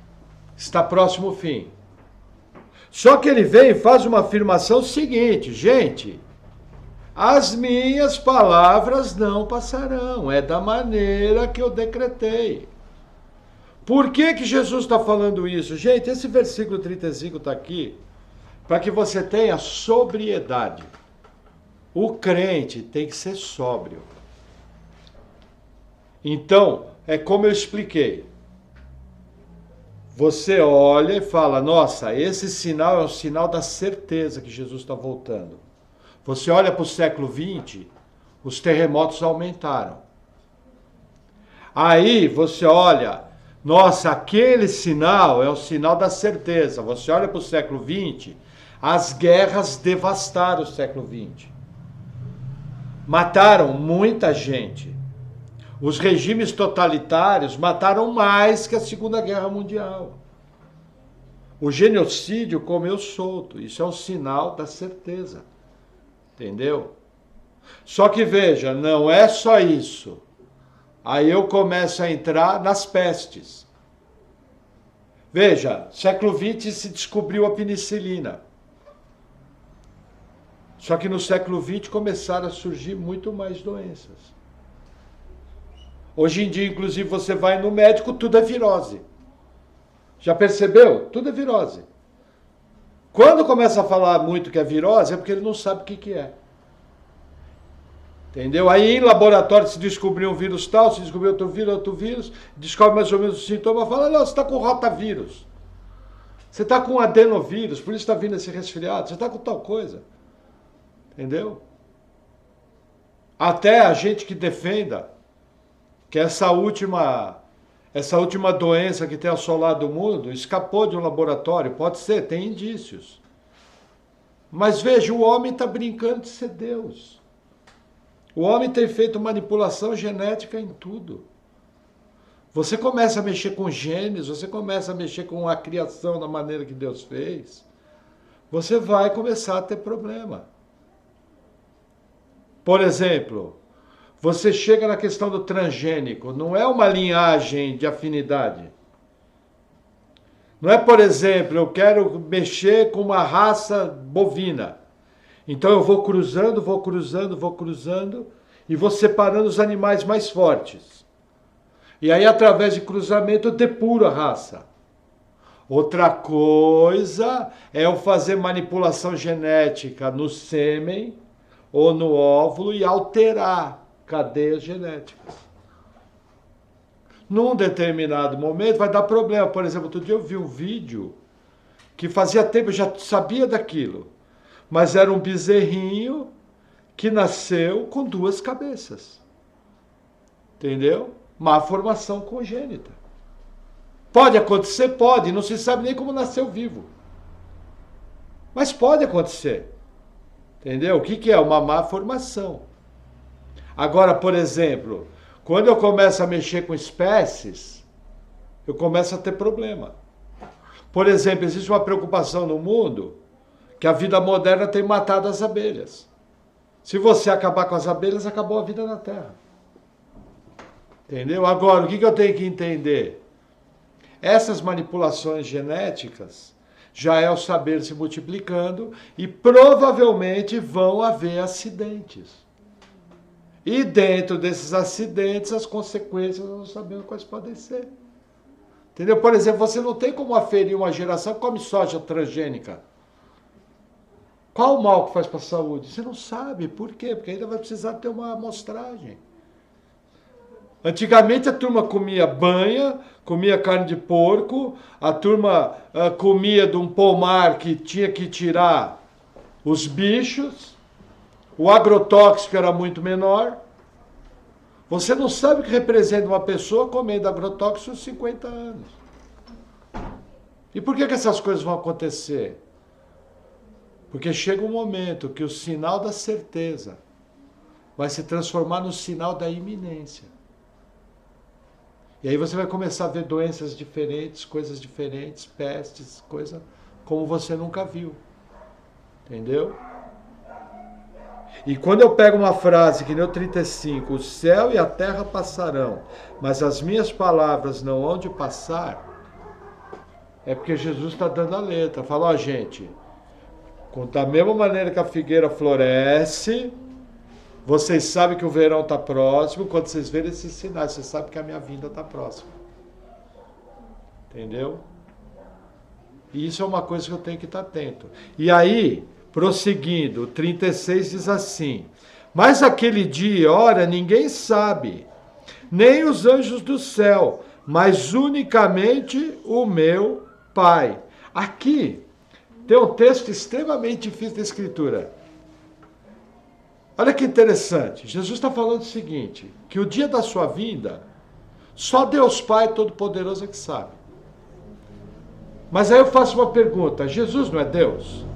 está próximo o fim. Só que ele vem e faz uma afirmação seguinte, gente, as minhas palavras não passarão, é da maneira que eu decretei. Por que Jesus está falando isso? Gente, esse versículo 35 está aqui para que você tenha sobriedade. O crente tem que ser sóbrio. Então, é como eu expliquei. Você olha e fala, nossa, esse sinal é um sinal da certeza que Jesus está voltando. Você olha para o século XX, os terremotos aumentaram. Aí você olha, nossa, aquele sinal é o sinal da certeza. Você olha para o século XX, as guerras devastaram o século XX. Mataram muita gente. Os regimes totalitários mataram mais que a Segunda Guerra Mundial. O genocídio comeu solto. Isso é um sinal da certeza. Entendeu? Só que veja, não é só isso. Aí eu começo a entrar nas pestes. Veja, século XX se descobriu a penicilina. Só que no século XX começaram a surgir muito mais doenças. Hoje em dia, inclusive, você vai no médico, tudo é virose. Já percebeu? Tudo é virose. Quando começa a falar muito que é virose, é porque ele não sabe o que é. Entendeu? Aí em laboratório se descobriu um vírus tal, se descobriu outro vírus, descobre mais ou menos o sintoma, fala, não, você está com rotavírus. Você está com adenovírus, por isso está vindo esse resfriado, você está com tal coisa. Entendeu? Até a gente que defenda que essa última doença que tem assolado o mundo escapou de um laboratório, pode ser, tem indícios. Mas veja, o homem está brincando de ser Deus. O homem tem feito manipulação genética em tudo. Você começa a mexer com genes, você começa a mexer com a criação da maneira que Deus fez, você vai começar a ter problema. Por exemplo, você chega na questão do transgênico, não é uma linhagem de afinidade. Não é, por exemplo, eu quero mexer com uma raça bovina. Então eu vou cruzando e vou separando os animais mais fortes. E aí, através de cruzamento, eu depuro a raça. Outra coisa é eu fazer manipulação genética no sêmen ou no óvulo e alterar cadeias genéticas. Num determinado momento vai dar problema. Por exemplo, outro dia eu vi um vídeo que fazia tempo, eu já sabia daquilo, mas era um bezerrinho que nasceu com 2 cabeças. Entendeu? Má formação congênita. Pode acontecer? Pode. Não se sabe nem como nasceu vivo. Mas pode acontecer. Entendeu? O que é? Uma má formação. Agora, por exemplo, quando eu começo a mexer com espécies, eu começo a ter problema. Por exemplo, existe uma preocupação no mundo que a vida moderna tem matado as abelhas. Se você acabar com as abelhas, acabou a vida na Terra. Entendeu? Agora, o que eu tenho que entender? Essas manipulações genéticas já é o saber se multiplicando e provavelmente vão haver acidentes. E dentro desses acidentes, as consequências nós não sabemos quais podem ser. Entendeu? Por exemplo, você não tem como aferir uma geração que come soja transgênica. Qual o mal que faz para a saúde? Você não sabe. Por quê? Porque ainda vai precisar ter uma amostragem. Antigamente a turma comia banha, comia carne de porco, a turma comia de um pomar que tinha que tirar os bichos, o agrotóxico era muito menor. Você não sabe o que representa uma pessoa comendo agrotóxico 50 anos. E por que essas coisas vão acontecer? Porque chega um momento que o sinal da certeza vai se transformar no sinal da iminência. E aí você vai começar a ver doenças diferentes, coisas diferentes, pestes, coisa como você nunca viu. Entendeu? E quando eu pego uma frase que nem o 35, o céu e a terra passarão, mas as minhas palavras não hão de passar, é porque Jesus está dando a letra. Fala, ó gente, da mesma maneira que a figueira floresce, vocês sabem que o verão está próximo, quando vocês verem esses sinais, vocês sabem que a minha vinda está próxima. Entendeu? E isso é uma coisa que eu tenho que estar atento. E aí, prosseguindo, o 36 diz assim, mas aquele dia e hora ninguém sabe, nem os anjos do céu, mas unicamente o meu Pai. Aqui tem um texto extremamente difícil da Escritura. Olha que interessante, Jesus está falando o seguinte, que o dia da sua vinda, só Deus Pai Todo-Poderoso é que sabe. Mas aí eu faço uma pergunta, Jesus não é Deus?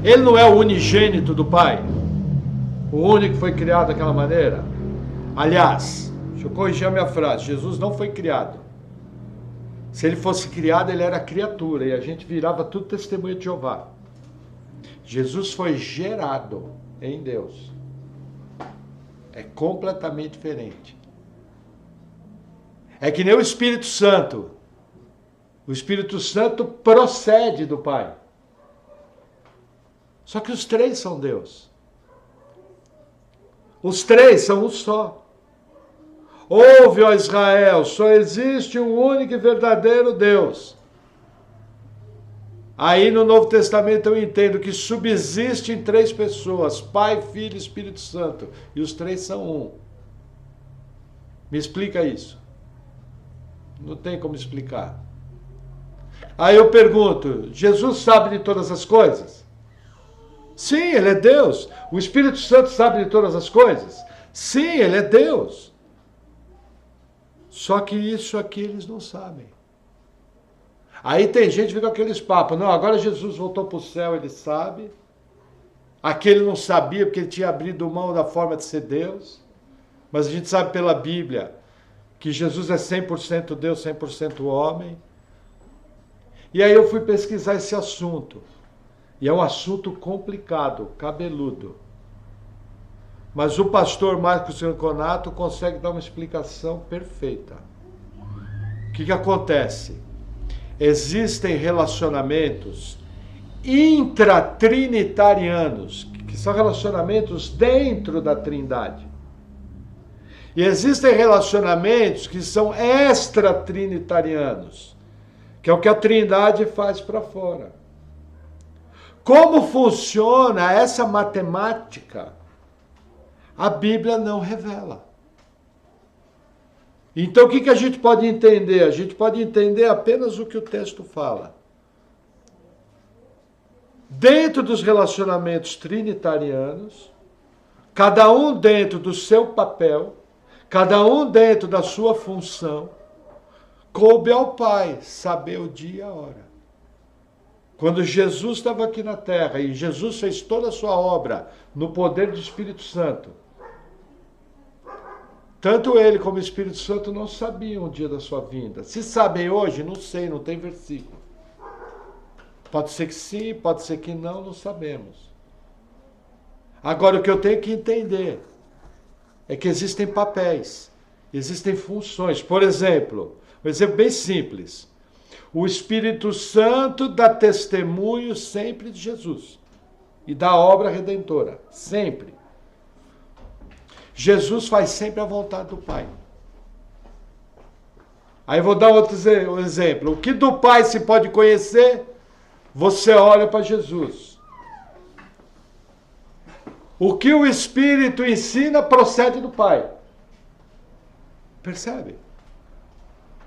Ele não é o unigênito do Pai? O único que foi criado daquela maneira? Aliás, deixa eu corrigir a minha frase, Jesus não foi criado. Se ele fosse criado, ele era criatura, e a gente virava tudo testemunha de Jeová. Jesus foi gerado em Deus. É completamente diferente. É que nem o Espírito Santo. O Espírito Santo procede do Pai. Só que os três são Deus. Os três são um só. Ouve, ó Israel, só existe um único e verdadeiro Deus. Aí no Novo Testamento eu entendo que subsistem três pessoas, Pai, Filho e Espírito Santo. E os três são um. Me explica isso. Não tem como explicar. Aí eu pergunto, Jesus sabe de todas as coisas? Sim, ele é Deus. O Espírito Santo sabe de todas as coisas? Sim, ele é Deus. Só que isso aqui eles não sabem. Aí tem gente que fica com aqueles papos. Não, agora Jesus voltou para o céu, ele sabe. Aquele não sabia porque ele tinha abrido mão da forma de ser Deus. Mas a gente sabe pela Bíblia que Jesus é 100% Deus, 100% homem. E aí eu fui pesquisar esse assunto. E é um assunto complicado, cabeludo. Mas o pastor Marcos Rinconato consegue dar uma explicação perfeita. O que acontece? Existem relacionamentos intratrinitarianos, que são relacionamentos dentro da Trindade. E existem relacionamentos que são extratrinitarianos, que é o que a Trindade faz para fora. Como funciona essa matemática? A Bíblia não revela. Então o que a gente pode entender? A gente pode entender apenas o que o texto fala. Dentro dos relacionamentos trinitarianos, cada um dentro do seu papel, cada um dentro da sua função, coube ao Pai saber o dia e a hora. Quando Jesus estava aqui na terra e Jesus fez toda a sua obra no poder do Espírito Santo, tanto ele como o Espírito Santo não sabiam o dia da sua vinda. Se sabem hoje, não sei, não tem versículo. Pode ser que sim, pode ser que não, não sabemos. Agora, o que eu tenho que entender é que existem papéis, existem funções. Por exemplo, um exemplo bem simples. O Espírito Santo dá testemunho sempre de Jesus e da obra redentora, sempre. Jesus faz sempre a vontade do Pai. Aí vou dar outro exemplo. O que do Pai se pode conhecer, você olha para Jesus. O que o Espírito ensina procede do Pai. Percebe?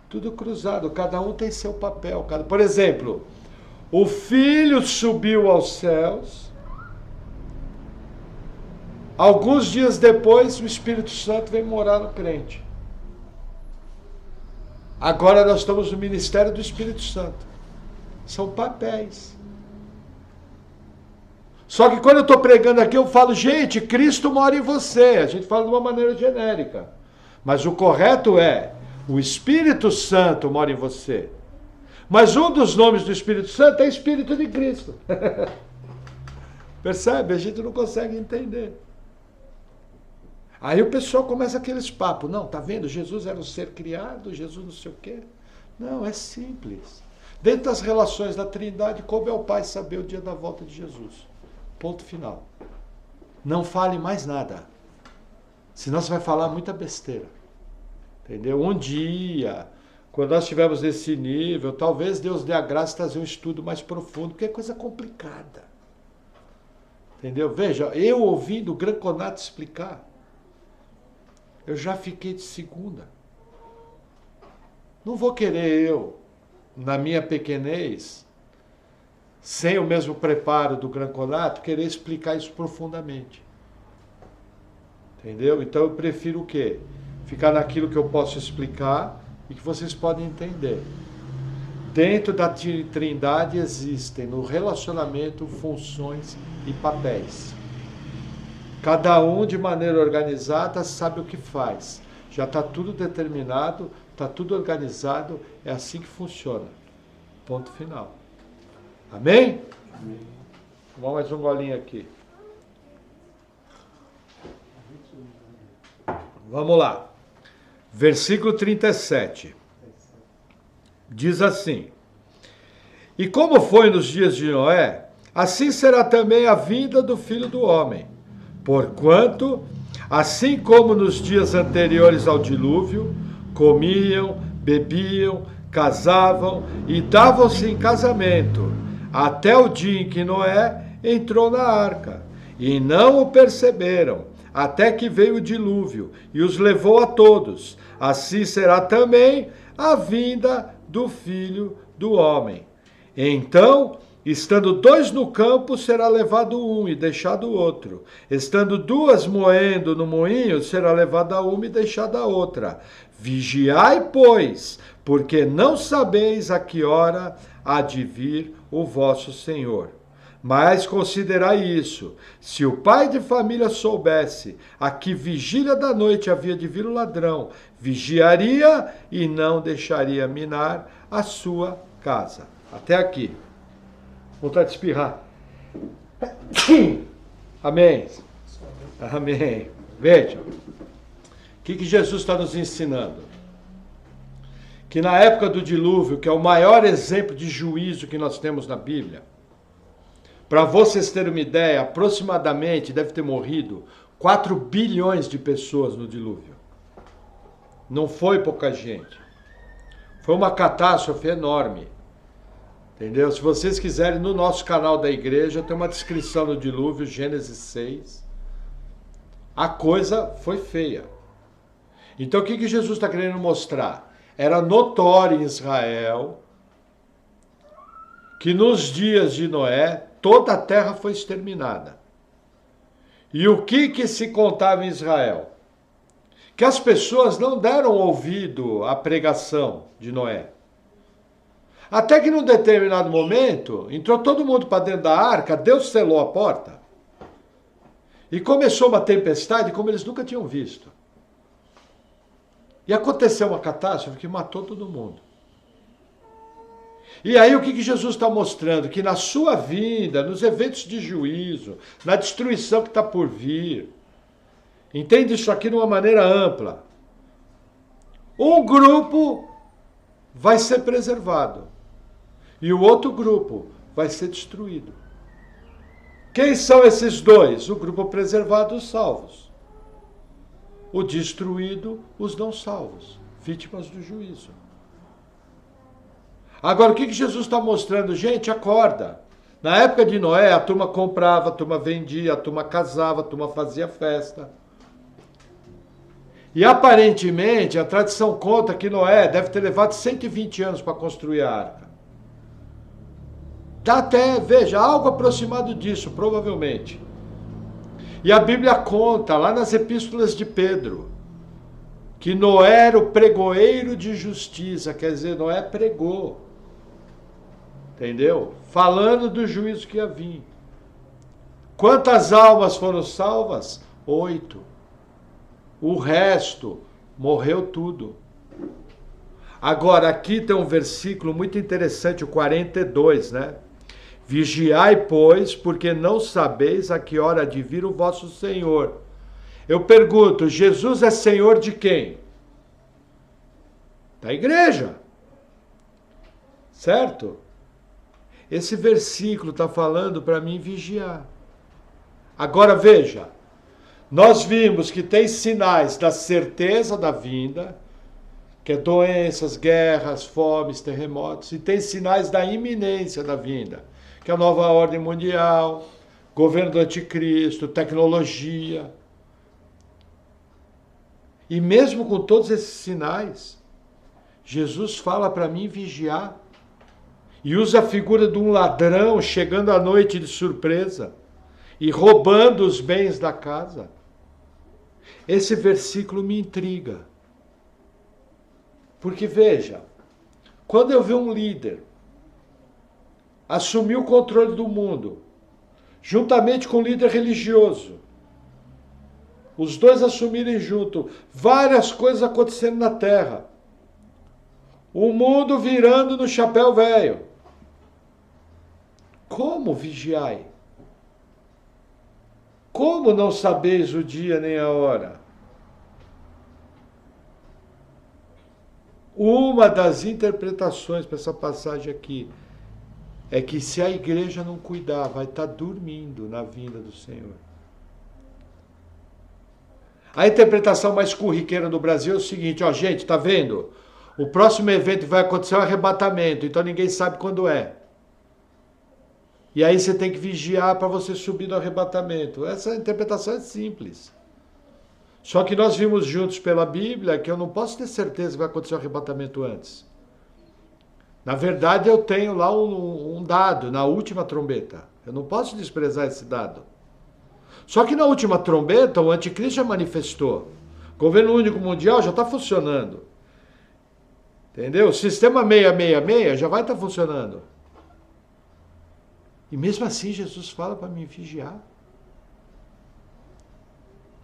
Tudo cruzado, cada um tem seu papel. Por exemplo, o Filho subiu aos céus Alguns dias depois, o Espírito Santo vem morar no crente. Agora nós estamos no ministério do Espírito Santo. São papéis. Só que quando eu estou pregando aqui, eu falo, gente, Cristo mora em você. A gente fala de uma maneira genérica. Mas o correto é, o Espírito Santo mora em você. Mas um dos nomes do Espírito Santo é Espírito de Cristo. Percebe? A gente não consegue entender. Aí o pessoal começa aqueles papos. Não, tá vendo? Jesus era um ser criado, Jesus não sei o quê. Não, é simples. Dentro das relações da Trindade, como é o Pai saber o dia da volta de Jesus? Ponto final. Não fale mais nada. Senão você vai falar muita besteira. Entendeu? Um dia, quando nós estivermos nesse nível, talvez Deus dê a graça de trazer um estudo mais profundo, porque é coisa complicada. Entendeu? Veja, eu ouvindo o Granconato explicar, eu já fiquei de segunda. Não vou querer eu, na minha pequenez, sem o mesmo preparo do Granconato, querer explicar isso profundamente. Entendeu? Então eu prefiro o quê? Ficar naquilo que eu posso explicar e que vocês podem entender. Dentro da Trindade existem no relacionamento funções e papéis. Cada um de maneira organizada sabe o que faz. Já está tudo determinado, está tudo organizado, é assim que funciona. Ponto final. Amém? Amém. Vamos mais um golinho aqui. Vamos lá. Versículo 37. Diz assim: E como foi nos dias de Noé, assim será também a vinda do Filho do Homem. Porquanto, assim como nos dias anteriores ao dilúvio, comiam, bebiam, casavam e davam-se em casamento, até o dia em que Noé entrou na arca, e não o perceberam, até que veio o dilúvio e os levou a todos. Assim será também a vinda do Filho do Homem. Então, estando dois no campo, será levado um e deixado o outro. Estando duas moendo no moinho, será levada uma e deixada a outra. Vigiai, pois, porque não sabeis a que hora há de vir o vosso Senhor. Mas considerai isso: se o pai de família soubesse a que vigília da noite havia de vir o ladrão, vigiaria e não deixaria minar a sua casa. Até aqui. Vontade de espirrar. Amém. Amém. Veja, o que Jesus está nos ensinando? Que na época do dilúvio, que é o maior exemplo de juízo que nós temos na Bíblia, para vocês terem uma ideia, aproximadamente deve ter morrido 4 bilhões de pessoas no dilúvio. Não foi pouca gente. Foi uma catástrofe enorme. Entendeu? Se vocês quiserem, no nosso canal da igreja, tem uma descrição do dilúvio, Gênesis 6. A coisa foi feia. Então o que Jesus está querendo mostrar? Era notório em Israel que nos dias de Noé, toda a terra foi exterminada. E o que se contava em Israel? Que as pessoas não deram ouvido à pregação de Noé. Até que num determinado momento, entrou todo mundo para dentro da arca, Deus selou a porta. E começou uma tempestade como eles nunca tinham visto. E aconteceu uma catástrofe que matou todo mundo. E aí o que Jesus está mostrando? Que na sua vida, nos eventos de juízo, na destruição que está por vir, entende isso aqui de uma maneira ampla. Um grupo vai ser preservado e o outro grupo vai ser destruído. Quem são esses dois? O grupo preservado, os salvos. O destruído, os não salvos, vítimas do juízo. Agora, o que Jesus está mostrando? Gente, acorda. Na época de Noé, a turma comprava, a turma vendia, a turma casava, a turma fazia festa. E aparentemente, a tradição conta que Noé deve ter levado 120 anos para construir a arca. Dá até, veja, algo aproximado disso, provavelmente. E a Bíblia conta, lá nas epístolas de Pedro, que Noé era o pregoeiro de justiça, quer dizer, Noé pregou. Entendeu? Falando do juízo que ia vir. Quantas almas foram salvas? 8. O resto morreu tudo. Agora, aqui tem um versículo muito interessante, o 42, né? Vigiai, pois, porque não sabeis a que hora há de vir o vosso Senhor. Eu pergunto, Jesus é Senhor de quem? Da igreja. Certo? Esse versículo está falando para mim vigiar. Agora veja, nós vimos que tem sinais da certeza da vinda, que é doenças, guerras, fomes, terremotos, e tem sinais da iminência da vinda, que é a nova ordem mundial, governo do anticristo, tecnologia. E mesmo com todos esses sinais, Jesus fala para mim vigiar. E usa a figura de um ladrão chegando à noite de surpresa e roubando os bens da casa. Esse versículo me intriga. Porque veja, quando eu ver um líder assumir o controle do mundo, juntamente com um líder religioso, os dois assumirem junto, várias coisas acontecendo na terra, o mundo virando no chapéu velho, como vigiai? Como não sabeis o dia nem a hora? Uma das interpretações para essa passagem aqui é que se a igreja não cuidar, vai estar dormindo na vinda do Senhor. A interpretação mais corriqueira do Brasil é o seguinte, ó, gente, tá vendo? O próximo evento que vai acontecer é o arrebatamento, então ninguém sabe quando é. E aí você tem que vigiar para você subir no arrebatamento. Essa interpretação é simples. Só que nós vimos juntos pela Bíblia que eu não posso ter certeza que vai acontecer o arrebatamento antes. Na verdade, eu tenho lá um dado na última trombeta. Eu não posso desprezar esse dado. Só que na última trombeta, o anticristo já manifestou. O governo único mundial já está funcionando. Entendeu? O sistema 666 já vai estar funcionando. E mesmo assim Jesus fala para me vigiar.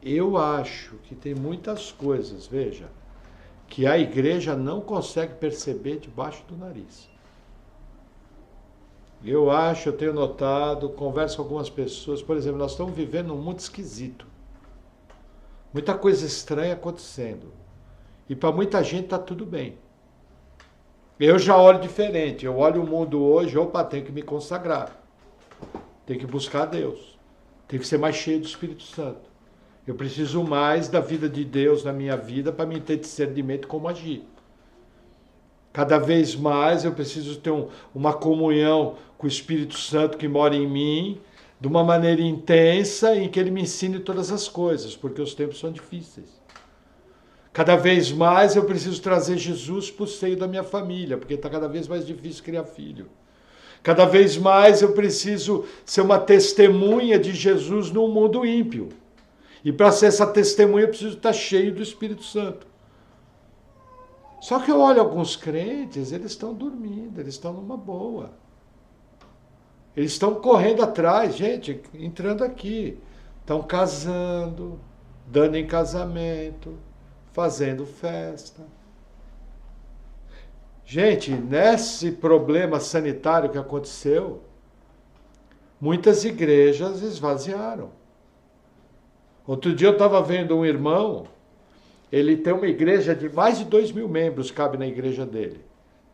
Eu acho que tem muitas coisas, veja, que a igreja não consegue perceber debaixo do nariz. Eu tenho notado, converso com algumas pessoas, por exemplo, nós estamos vivendo num mundo esquisito. Muita coisa estranha acontecendo. E para muita gente está tudo bem. Eu já olho diferente, eu olho o mundo hoje, opa, tenho que me consagrar. Tem que buscar Deus. Tem que ser mais cheio do Espírito Santo. Eu preciso mais da vida de Deus na minha vida para me ter discernimento como agir. Cada vez mais eu preciso ter uma comunhão com o Espírito Santo que mora em mim, de uma maneira intensa, em que ele me ensine todas as coisas, porque os tempos são difíceis. Cada vez mais eu preciso trazer Jesus para o seio da minha família, porque está cada vez mais difícil criar filho. Cada vez mais eu preciso ser uma testemunha de Jesus num mundo ímpio. E para ser essa testemunha eu preciso estar cheio do Espírito Santo. Só que eu olho alguns crentes, eles estão dormindo, eles estão numa boa. Eles estão correndo atrás, gente, entrando aqui. Estão casando, dando em casamento, fazendo festa. Gente, nesse problema sanitário que aconteceu, muitas igrejas esvaziaram. Outro dia eu estava vendo um irmão, ele tem uma igreja de mais de 2.000 membros, cabe na igreja dele.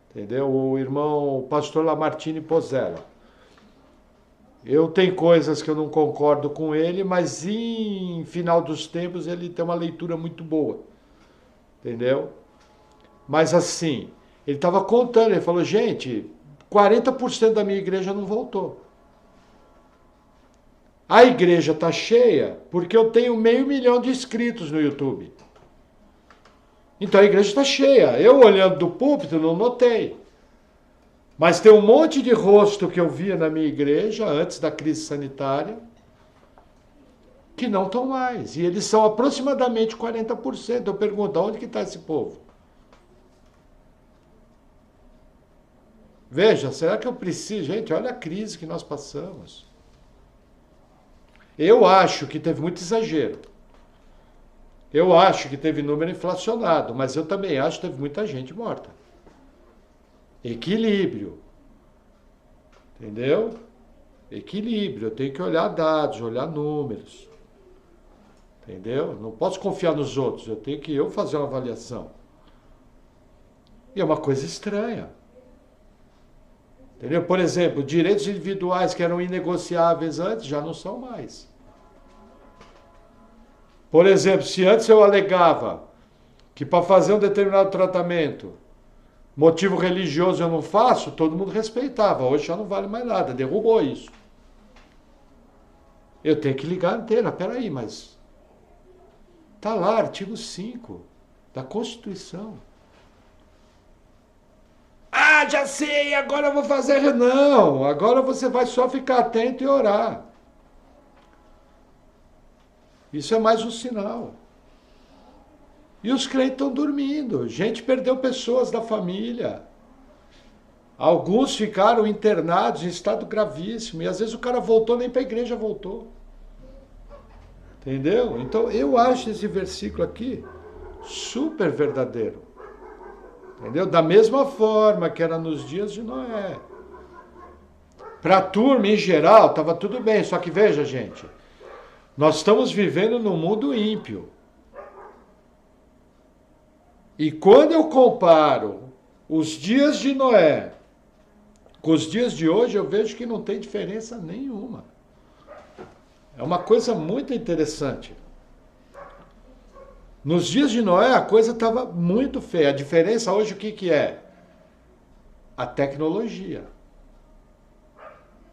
Entendeu? O irmão, o pastor Lamartine Pozella. Eu tenho coisas que eu não concordo com ele, mas em final dos tempos ele tem uma leitura muito boa. Entendeu? Mas assim, ele estava contando, ele falou, gente, 40% da minha igreja não voltou. A igreja está cheia porque eu tenho 500 mil de inscritos no YouTube. Então a igreja está cheia. Eu olhando do púlpito não notei. Mas tem um monte de rosto que eu via na minha igreja antes da crise sanitária que não estão mais. E eles são aproximadamente 40%. Eu pergunto, onde que está esse povo? Veja, será que eu preciso? Gente, olha a crise que nós passamos. Eu acho que teve muito exagero. Eu acho que teve número inflacionado, mas eu também acho que teve muita gente morta. Equilíbrio. Entendeu? Equilíbrio. Eu tenho que olhar dados, olhar números. Entendeu? Não posso confiar nos outros, eu tenho que eu fazer uma avaliação. E é uma coisa estranha. Entendeu? Por exemplo, direitos individuais que eram inegociáveis antes, já não são mais. Por exemplo, se antes eu alegava que para fazer um determinado tratamento, motivo religioso eu não faço, todo mundo respeitava. Hoje já não vale mais nada, derrubou isso. Eu tenho que ligar a antena, peraí, mas... Está lá, artigo 5 da Constituição. Ah, já sei, agora eu vou fazer... Não, agora você vai só ficar atento e orar. Isso é mais um sinal. E os crentes estão dormindo. Gente perdeu pessoas da família. Alguns ficaram internados em estado gravíssimo. E às vezes o cara voltou, nem para a igreja voltou. Entendeu? Então eu acho esse versículo aqui super verdadeiro. Entendeu? Da mesma forma que era nos dias de Noé. Para a turma em geral estava tudo bem, só que veja, gente, nós estamos vivendo num mundo ímpio. E quando eu comparo os dias de Noé com os dias de hoje, eu vejo que não tem diferença nenhuma. É uma coisa muito interessante. Nos dias de Noé a coisa estava muito feia. A diferença hoje o que é? A tecnologia.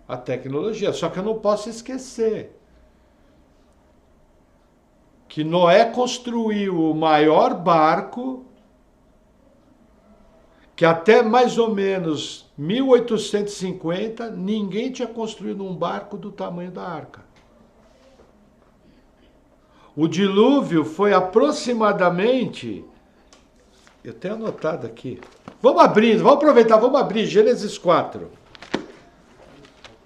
A tecnologia. Só que eu não posso esquecer que Noé construiu o maior barco que até mais ou menos 1850 ninguém tinha construído um barco do tamanho da arca. O dilúvio foi aproximadamente... Eu tenho anotado aqui. Vamos abrindo, vamos aproveitar, vamos abrir Gênesis 4.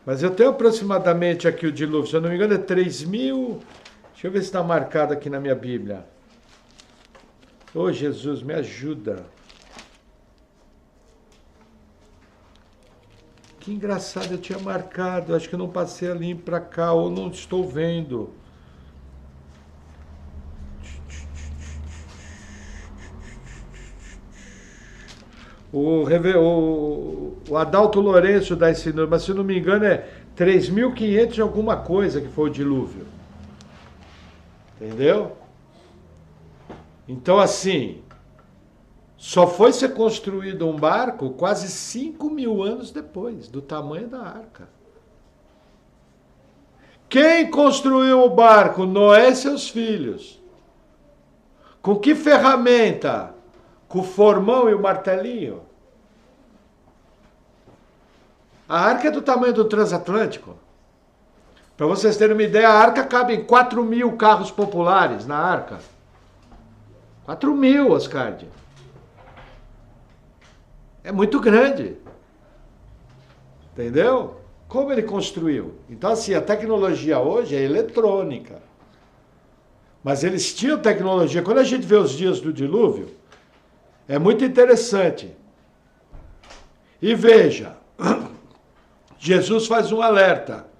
Mas eu tenho aproximadamente aqui o dilúvio, se eu não me engano é 3.000... Deixa eu ver se está marcado aqui na minha Bíblia. Ô Jesus, me ajuda. Que engraçado, eu tinha marcado, acho que eu não passei ali para cá, ou não estou vendo. O Adalto Lourenço dá esse número, mas se não me engano é 3.500 e alguma coisa que foi o dilúvio. Entendeu? Então assim, só foi ser construído um barco quase 5.000 anos depois, do tamanho da arca. Quem construiu o barco? Noé e seus filhos. Com que ferramenta? Com o formão e o martelinho? A arca é do tamanho do transatlântico. Para vocês terem uma ideia, a arca cabe em 4.000 carros populares na arca. 4.000, Oscardi. É muito grande. Entendeu? Como ele construiu? Então, assim, a tecnologia hoje é eletrônica. Mas eles tinham tecnologia. Quando a gente vê os dias do dilúvio, é muito interessante. E veja, Jesus faz um alerta.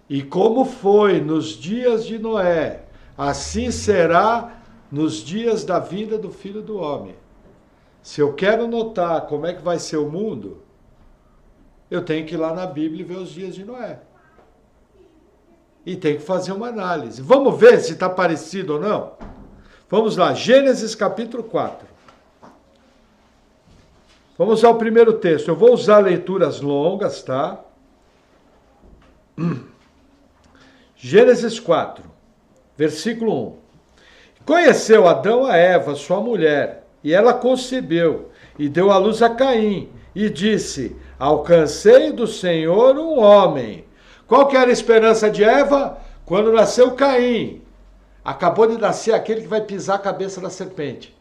E como foi nos dias de Noé, assim será nos dias da vinda do Filho do Homem. Se eu quero notar como é que vai ser o mundo, eu tenho que ir lá na Bíblia e ver os dias de Noé. E tem que fazer uma análise. Vamos ver se está parecido ou não? Vamos lá, Gênesis capítulo 4. Vamos ao primeiro texto. Eu vou usar leituras longas, tá? Gênesis 4, versículo 1. Conheceu Adão a Eva, sua mulher, e ela concebeu, e deu à luz a Caim, e disse: alcancei do Senhor um homem. Qual que era a esperança de Eva? Quando nasceu Caim, acabou de nascer aquele que vai pisar a cabeça da serpente.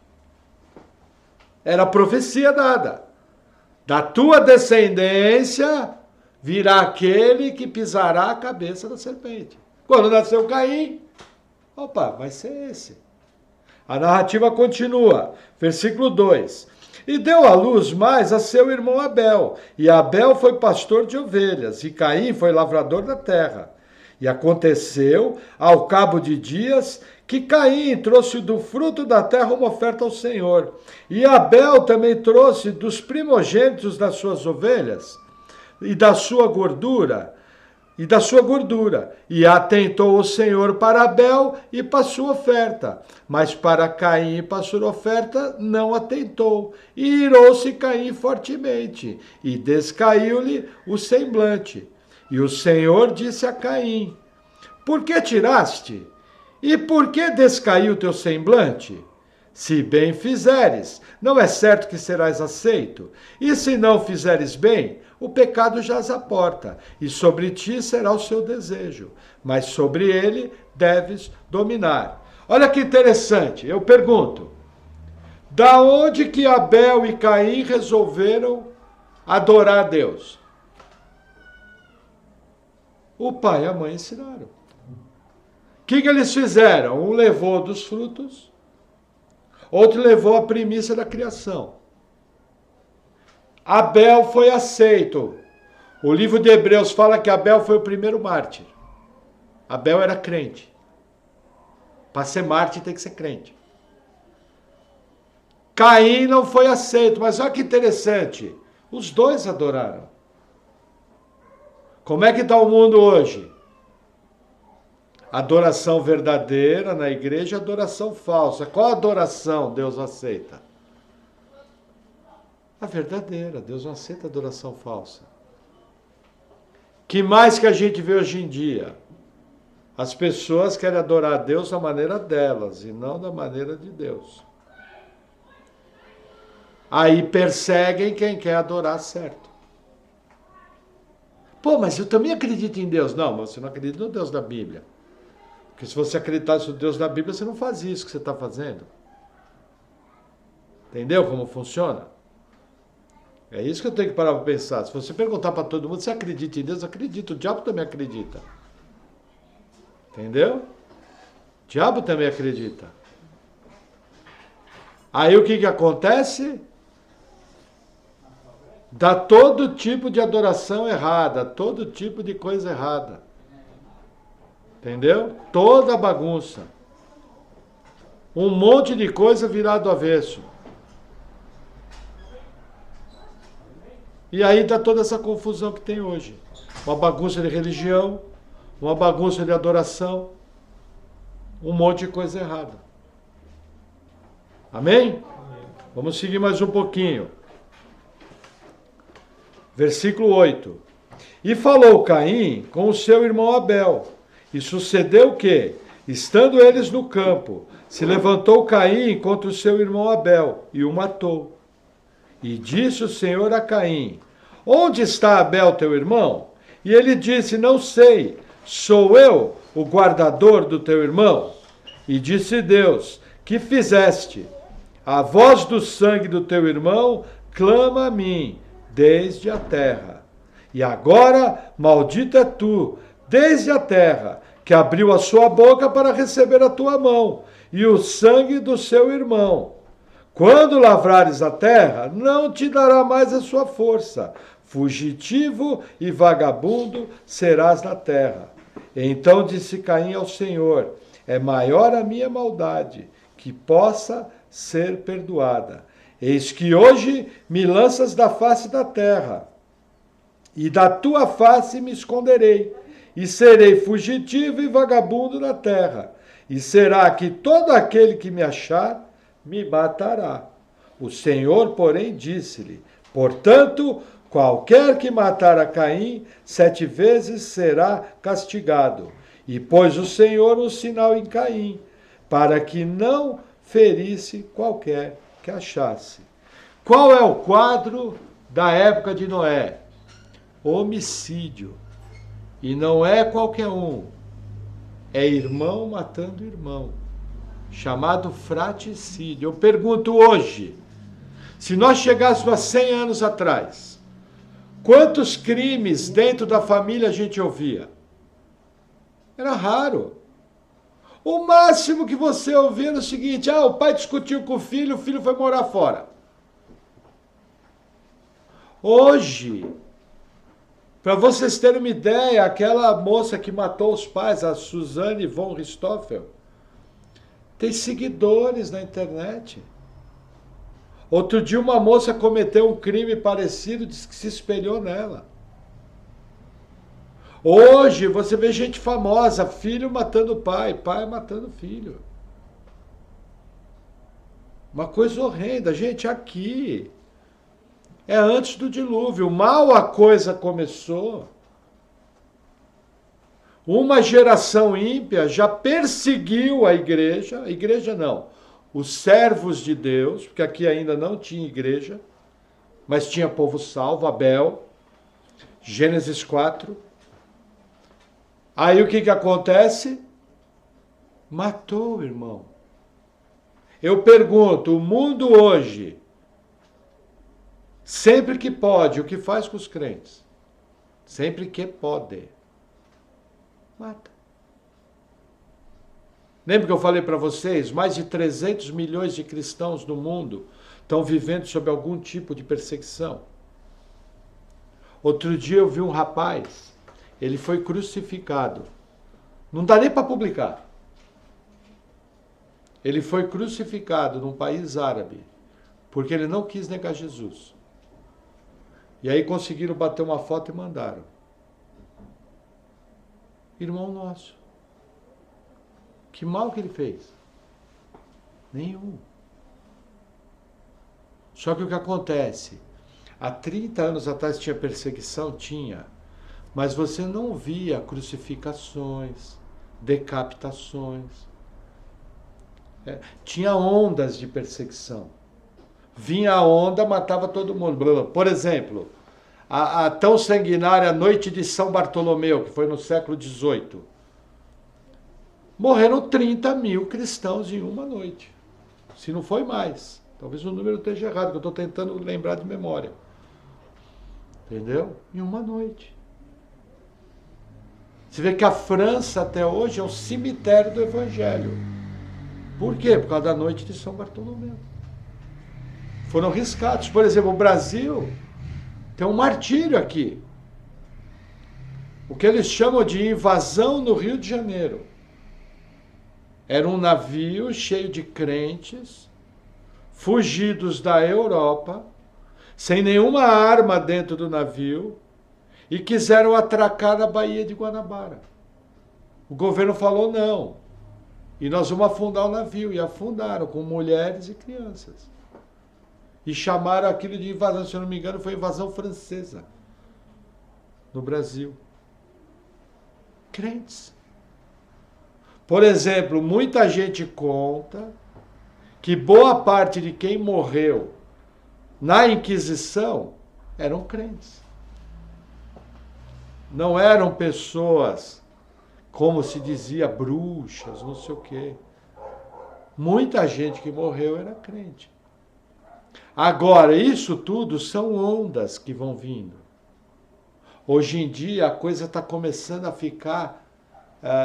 Era a profecia dada. Da tua descendência virá aquele que pisará a cabeça da serpente. Quando nasceu Caim, opa, vai ser esse. A narrativa continua, versículo 2. E deu à luz mais a seu irmão Abel. E Abel foi pastor de ovelhas, e Caim foi lavrador da terra. E aconteceu, ao cabo de dias, que Caim trouxe do fruto da terra uma oferta ao Senhor. E Abel também trouxe dos primogênitos das suas ovelhas e da sua gordura. E atentou o Senhor para Abel e para sua oferta. Mas para Caim e para sua oferta não atentou. E irou-se Caim fortemente, e descaiu-lhe o semblante. E o Senhor disse a Caim: por que tiraste? E por que descaiu teu semblante? Se bem fizeres, não é certo que serás aceito. E se não fizeres bem, o pecado jaz à porta, e sobre ti será o seu desejo, mas sobre ele deves dominar. Olha que interessante, eu pergunto, da onde que Abel e Caim resolveram adorar a Deus? O pai e a mãe ensinaram. O que eles fizeram? Um levou dos frutos, outro levou a primícia da criação. Abel foi aceito. O livro de Hebreus fala que Abel foi o primeiro mártir. Abel era crente. Para ser mártir tem que ser crente. Caim não foi aceito, mas olha que interessante. Os dois adoraram. Como é que está o mundo hoje? Adoração verdadeira na igreja, adoração falsa. Qual adoração Deus aceita? A verdadeira. Deus não aceita adoração falsa. Que mais que a gente vê hoje em dia? As pessoas querem adorar a Deus da maneira delas e não da maneira de Deus. Aí perseguem quem quer adorar certo. Pô, mas eu também acredito em Deus. Não, mas você não acredita no Deus da Bíblia. Porque se você acreditasse no Deus da Bíblia, você não faz isso que você está fazendo. Entendeu como funciona? É isso que eu tenho que parar para pensar. Se você perguntar para todo mundo, você acredita em Deus? Acredito. O diabo também acredita. Entendeu? O diabo também acredita. Aí o que acontece? Dá todo tipo de adoração errada, todo tipo de coisa errada. Entendeu? Toda bagunça. Um monte de coisa virado do avesso. E aí dá toda essa confusão que tem hoje. Uma bagunça de religião, uma bagunça de adoração, um monte de coisa errada. Amém? Vamos seguir mais um pouquinho. Versículo 8. E falou Caim com o seu irmão Abel. E sucedeu que, estando eles no campo, se levantou Caim contra o seu irmão Abel e o matou. E disse o Senhor a Caim: onde está Abel teu irmão? E ele disse: não sei, sou eu o guardador do teu irmão? E disse Deus: que fizeste? A voz do sangue do teu irmão clama a mim desde a terra. E agora maldito é tu, desde a terra, que abriu a sua boca para receber a tua mão, e o sangue do seu irmão. Quando lavrares a terra, não te dará mais a sua força. Fugitivo e vagabundo serás na terra. Então disse Caim ao Senhor: é maior a minha maldade, que possa ser perdoada. Eis que hoje me lanças da face da terra, e da tua face me esconderei, e serei fugitivo e vagabundo na terra. E será que todo aquele que me achar me matará. O Senhor, porém, disse-lhe: portanto, qualquer que matar a Caim 7 vezes será castigado. E pôs o Senhor um sinal em Caim, para que não ferisse qualquer que achasse. Qual é o quadro da época de Noé? Homicídio. E não é qualquer um. é irmão matando irmão, chamado fratricídio. Eu pergunto hoje, se nós chegássemos a 100 anos atrás, quantos crimes dentro da família a gente ouvia? Era raro. O máximo que você ouvia era o seguinte: o pai discutiu com o filho foi morar fora. Hoje, para vocês terem uma ideia, aquela moça que matou os pais, a Suzanne von Richthofen, tem seguidores na internet. Outro dia uma moça cometeu um crime parecido, disse que se espelhou nela. Hoje você vê gente famosa, filho matando pai, pai matando filho. Uma coisa horrenda. Gente, aqui é antes do dilúvio. Mal a coisa começou, uma geração ímpia já perseguiu a igreja não, os servos de Deus, porque aqui ainda não tinha igreja, mas tinha povo salvo, Abel, Gênesis 4. Aí o que acontece? Matou o irmão. Eu pergunto, o mundo hoje, sempre que pode, o que faz com os crentes? Sempre que pode, mata. Lembra que eu falei para vocês? Mais de 300 milhões de cristãos no mundo estão vivendo sob algum tipo de perseguição. Outro dia eu vi um rapaz, ele foi crucificado. Não dá nem para publicar. Ele foi crucificado num país árabe, porque ele não quis negar Jesus. E aí conseguiram bater uma foto e mandaram. Irmão nosso. Que mal que ele fez? Nenhum. Só que o que acontece? Há 30 anos atrás tinha perseguição? Tinha. Mas você não via crucificações, decapitações. Tinha ondas de perseguição. Vinha a onda, matava todo mundo. Por exemplo, a tão sanguinária Noite de São Bartolomeu, que foi no século XVIII. Morreram 30 mil cristãos em uma noite. Se não foi mais. Talvez o número esteja errado, que eu estou tentando lembrar de memória. Entendeu? Em uma noite. Você vê que a França até hoje é um cemitério do Evangelho. Por quê? Por causa da Noite de São Bartolomeu. Foram riscados. Por exemplo, o Brasil tem um martírio aqui. O que eles chamam de invasão no Rio de Janeiro. Era um navio cheio de crentes, fugidos da Europa, sem nenhuma arma dentro do navio, e quiseram atracar na Baía de Guanabara. O governo falou não. E nós vamos afundar o navio. E afundaram com mulheres e crianças. E chamaram aquilo de invasão, se eu não me engano, foi invasão francesa. No Brasil. Crentes. Por exemplo, muita gente conta que boa parte de quem morreu na Inquisição eram crentes. Não eram pessoas, como se dizia, bruxas, não sei o quê. Muita gente que morreu era crente. Agora, isso tudo são ondas que vão vindo. Hoje em dia, a coisa está começando a ficar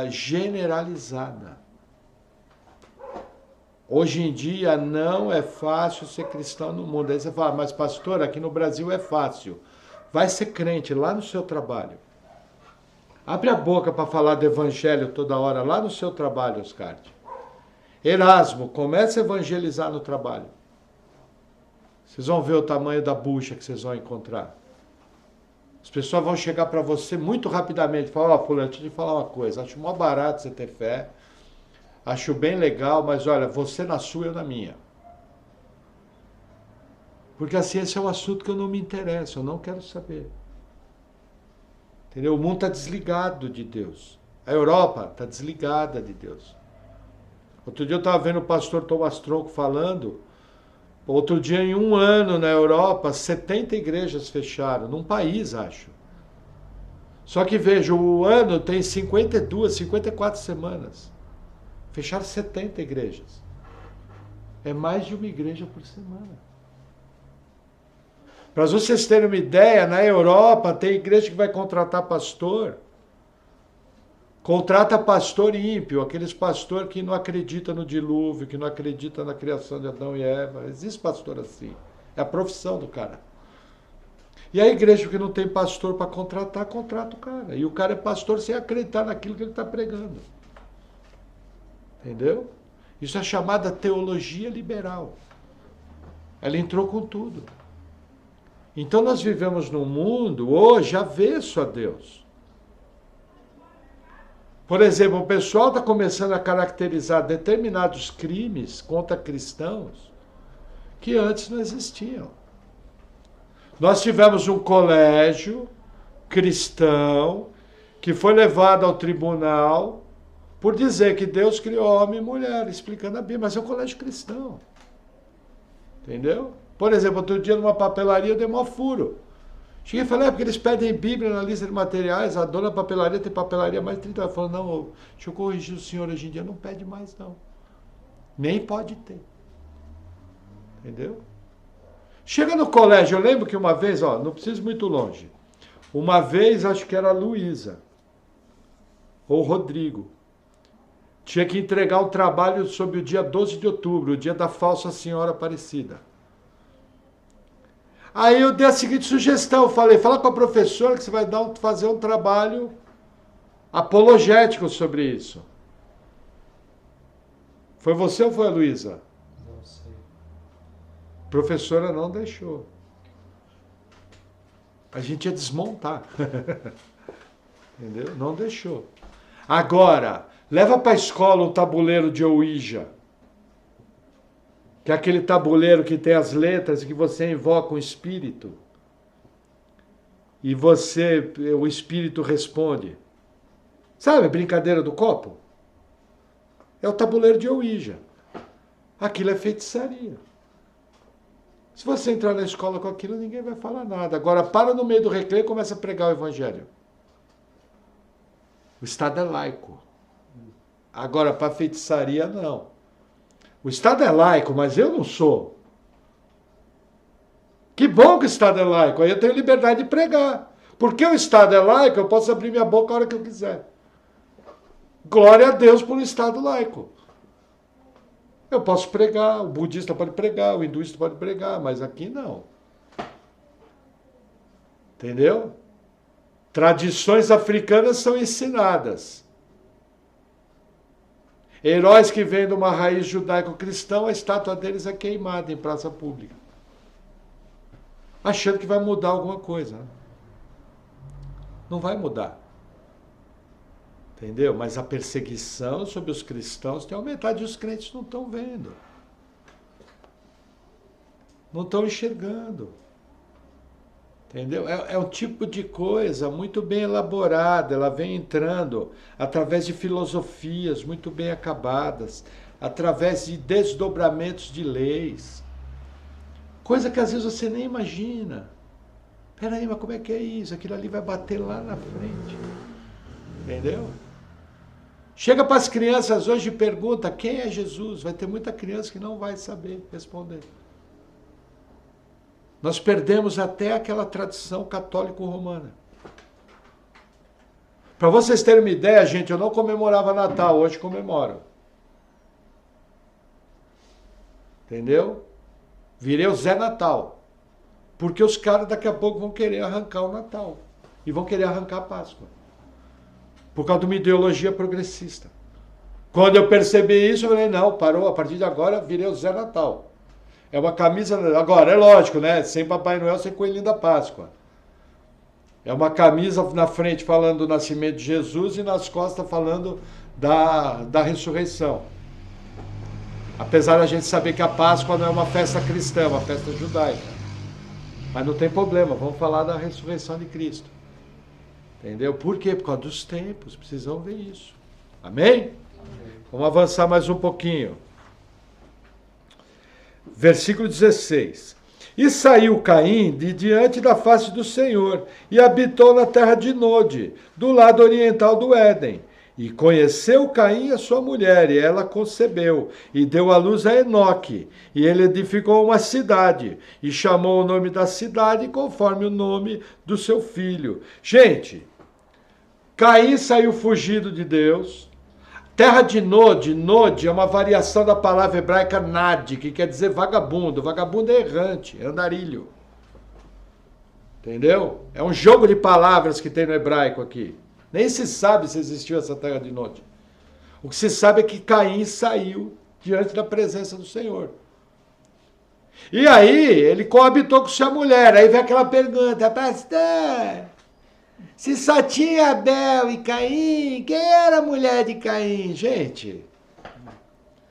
generalizada. Hoje em dia, não é fácil ser cristão no mundo. Aí você fala, mas pastor, aqui no Brasil é fácil. Vai ser crente lá no seu trabalho. Abre a boca para falar do evangelho toda hora lá no seu trabalho, Oscar. Erasmo, comece a evangelizar no trabalho. Vocês vão ver o tamanho da bucha que vocês vão encontrar. As pessoas vão chegar para você muito rapidamente e falar, fulano, deixa eu te falar uma coisa, acho mó barato você ter fé, acho bem legal, mas olha, você na sua e eu na minha. Porque assim, esse é um assunto que eu não me interesso, eu não quero saber. Entendeu? O mundo está desligado de Deus. A Europa está desligada de Deus. Outro dia eu estava vendo o pastor Thomas Tronco falando, outro dia em um ano na Europa, 70 igrejas fecharam, num país, acho. Só que veja, o ano tem 52, 54 semanas. Fecharam 70 igrejas. É mais de uma igreja por semana. Para vocês terem uma ideia, na Europa tem igreja que vai contratar pastor. Contrata pastor ímpio, aqueles pastor que não acredita no dilúvio, que não acredita na criação de Adão e Eva. Existe pastor assim. É a profissão do cara. E a igreja que não tem pastor para contratar, contrata o cara. E o cara é pastor sem acreditar naquilo que ele está pregando. Entendeu? Isso é chamada teologia liberal. Ela entrou com tudo. Então nós vivemos num mundo hoje avesso a Deus. Por exemplo, o pessoal está começando a caracterizar determinados crimes contra cristãos que antes não existiam. Nós tivemos um colégio cristão que foi levado ao tribunal por dizer que Deus criou homem e mulher, explicando a Bíblia, mas é um colégio cristão. Entendeu? Por exemplo, outro dia numa papelaria eu dei maior furo. Cheguei e falei, porque eles pedem Bíblia na lista de materiais, a dona da papelaria tem papelaria mais de 30 anos. Falou, não, deixa eu corrigir o senhor, hoje em dia não pede mais não. Nem pode ter. Entendeu? Chega no colégio, eu lembro que uma vez, ó, não preciso ir muito longe. Uma vez, acho que era a Luísa, ou Rodrigo, tinha que entregar um trabalho sobre o dia 12 de outubro, o dia da falsa senhora Aparecida. Aí eu dei a seguinte sugestão, eu falei, fala com a professora que você vai fazer um trabalho apologético sobre isso. Foi você ou foi a Luísa? Não sei. A professora não deixou. A gente ia desmontar. Entendeu? Não deixou. Agora, leva para a escola um tabuleiro de Ouija. Que é aquele tabuleiro que tem as letras e que você invoca um espírito. E o espírito responde. Sabe a brincadeira do copo? É o tabuleiro de Ouija. Aquilo é feitiçaria. Se você entrar na escola com aquilo, ninguém vai falar nada. Agora, para no meio do recreio e começa a pregar o evangelho. O Estado é laico. Agora, para feitiçaria, não. O Estado é laico, mas eu não sou. Que bom que o Estado é laico, aí eu tenho liberdade de pregar. Porque o Estado é laico, eu posso abrir minha boca a hora que eu quiser. Glória a Deus por um Estado laico. Eu posso pregar, o budista pode pregar, o hinduísta pode pregar, mas aqui não. Entendeu? Tradições africanas são ensinadas. Heróis que vêm de uma raiz judaico-cristã, a estátua deles é queimada em praça pública. Achando que vai mudar alguma coisa. Não vai mudar. Entendeu? Mas a perseguição sobre os cristãos tem aumentado e os crentes não estão vendo. Não estão enxergando. Entendeu? É um tipo de coisa muito bem elaborada, ela vem entrando através de filosofias muito bem acabadas, através de desdobramentos de leis, coisa que às vezes você nem imagina. Peraí, mas como é que é isso? Aquilo ali vai bater lá na frente. Entendeu? Chega para as crianças hoje e pergunta quem é Jesus, vai ter muita criança que não vai saber responder. Nós perdemos até aquela tradição católico-romana. Para vocês terem uma ideia, gente, eu não comemorava Natal, hoje comemoro. Entendeu? Virei o Zé Natal. Porque os caras daqui a pouco vão querer arrancar o Natal. E vão querer arrancar a Páscoa. Por causa de uma ideologia progressista. Quando eu percebi isso, eu falei, não, parou, a partir de agora virei o Zé Natal. É uma camisa, agora é lógico, né? Sem Papai Noel, sem Coelhinho da Páscoa. É uma camisa na frente falando do nascimento de Jesus e nas costas falando da ressurreição. Apesar da gente saber que a Páscoa não é uma festa cristã, é uma festa judaica. Mas não tem problema, vamos falar da ressurreição de Cristo. Entendeu? Por quê? Por causa dos tempos, precisam ver isso. Amém? Amém. Vamos avançar mais um pouquinho. Versículo 16. E saiu Caim de diante da face do Senhor, e habitou na terra de Nod, do lado oriental do Éden. E conheceu Caim a sua mulher, e ela concebeu, e deu à luz a Enoque. E ele edificou uma cidade, e chamou o nome da cidade conforme o nome do seu filho. Gente, Caim saiu fugido de Deus. Terra de Nod, Nod é uma variação da palavra hebraica Nad, que quer dizer vagabundo. Vagabundo é errante, é andarilho. Entendeu? É um jogo de palavras que tem no hebraico aqui. Nem se sabe se existiu essa terra de Nod. O que se sabe é que Caim saiu diante da presença do Senhor. E aí, ele coabitou com sua mulher. Aí vem aquela pergunta, pastor, se só tinha Abel e Caim, quem era a mulher de Caim? Gente,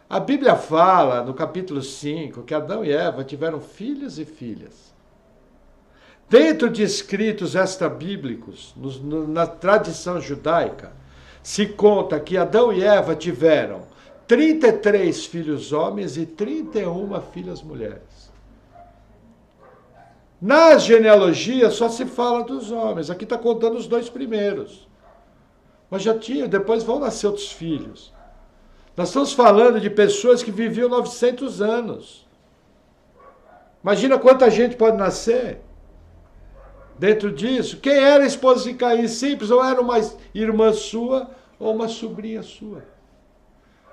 a Bíblia fala, no capítulo 5, que Adão e Eva tiveram filhos e filhas. Dentro de escritos extra-bíblicos, na tradição judaica, se conta que Adão e Eva tiveram 33 filhos homens e 31 filhas mulheres. Nas genealogias só se fala dos homens. Aqui está contando os 2 primeiros. Mas já tinha, depois vão nascer outros filhos. Nós estamos falando de pessoas que viviam 900 anos. Imagina quanta gente pode nascer dentro disso. Quem era a esposa de Caim? Simples, ou era uma irmã sua ou uma sobrinha sua.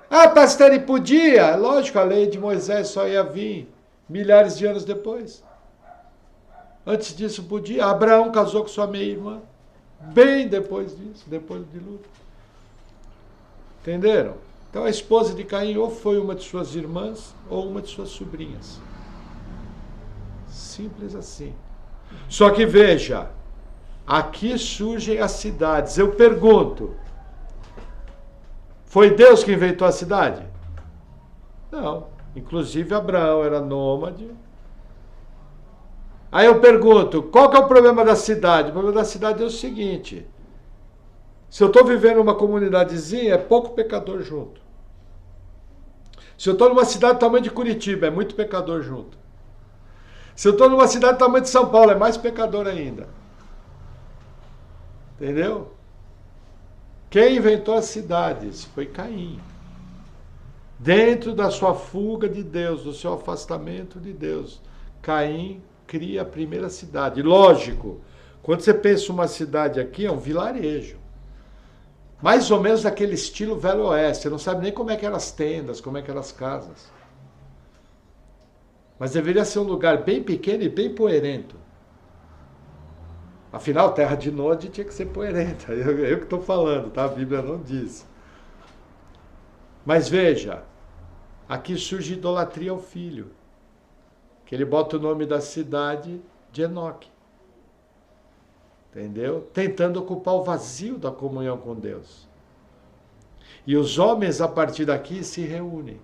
Ah, pastor, e podia? Lógico, a lei de Moisés só ia vir milhares de anos depois. Antes disso podia. Abraão casou com sua meia-irmã. Bem depois disso, depois do dilúvio. Entenderam? Então a esposa de Caim ou foi uma de suas irmãs ou uma de suas sobrinhas. Simples assim. Só que veja, aqui surgem as cidades. Eu pergunto, foi Deus que inventou a cidade? Não. Inclusive Abraão era nômade. Aí eu pergunto, qual que é o problema da cidade? O problema da cidade é o seguinte: se eu estou vivendo numa comunidadezinha, é pouco pecador junto. Se eu estou numa cidade do tamanho de Curitiba, é muito pecador junto. Se eu estou numa cidade do tamanho de São Paulo, é mais pecador ainda. Entendeu? Quem inventou as cidades foi Caim. Dentro da sua fuga de Deus, do seu afastamento de Deus, Caim cria a primeira cidade. Lógico, quando você pensa uma cidade aqui, é um vilarejo. Mais ou menos daquele estilo Velho Oeste. Você não sabe nem como é que eram as tendas, como é que eram as casas. Mas deveria ser um lugar bem pequeno e bem poeirento. Afinal, terra de Nod tinha que ser poeirenta. Eu que estou falando, tá? A Bíblia não diz. Mas veja, aqui surge idolatria ao filho. Que ele bota o nome da cidade de Enoque. Entendeu? Tentando ocupar o vazio da comunhão com Deus. E os homens, a partir daqui, se reúnem.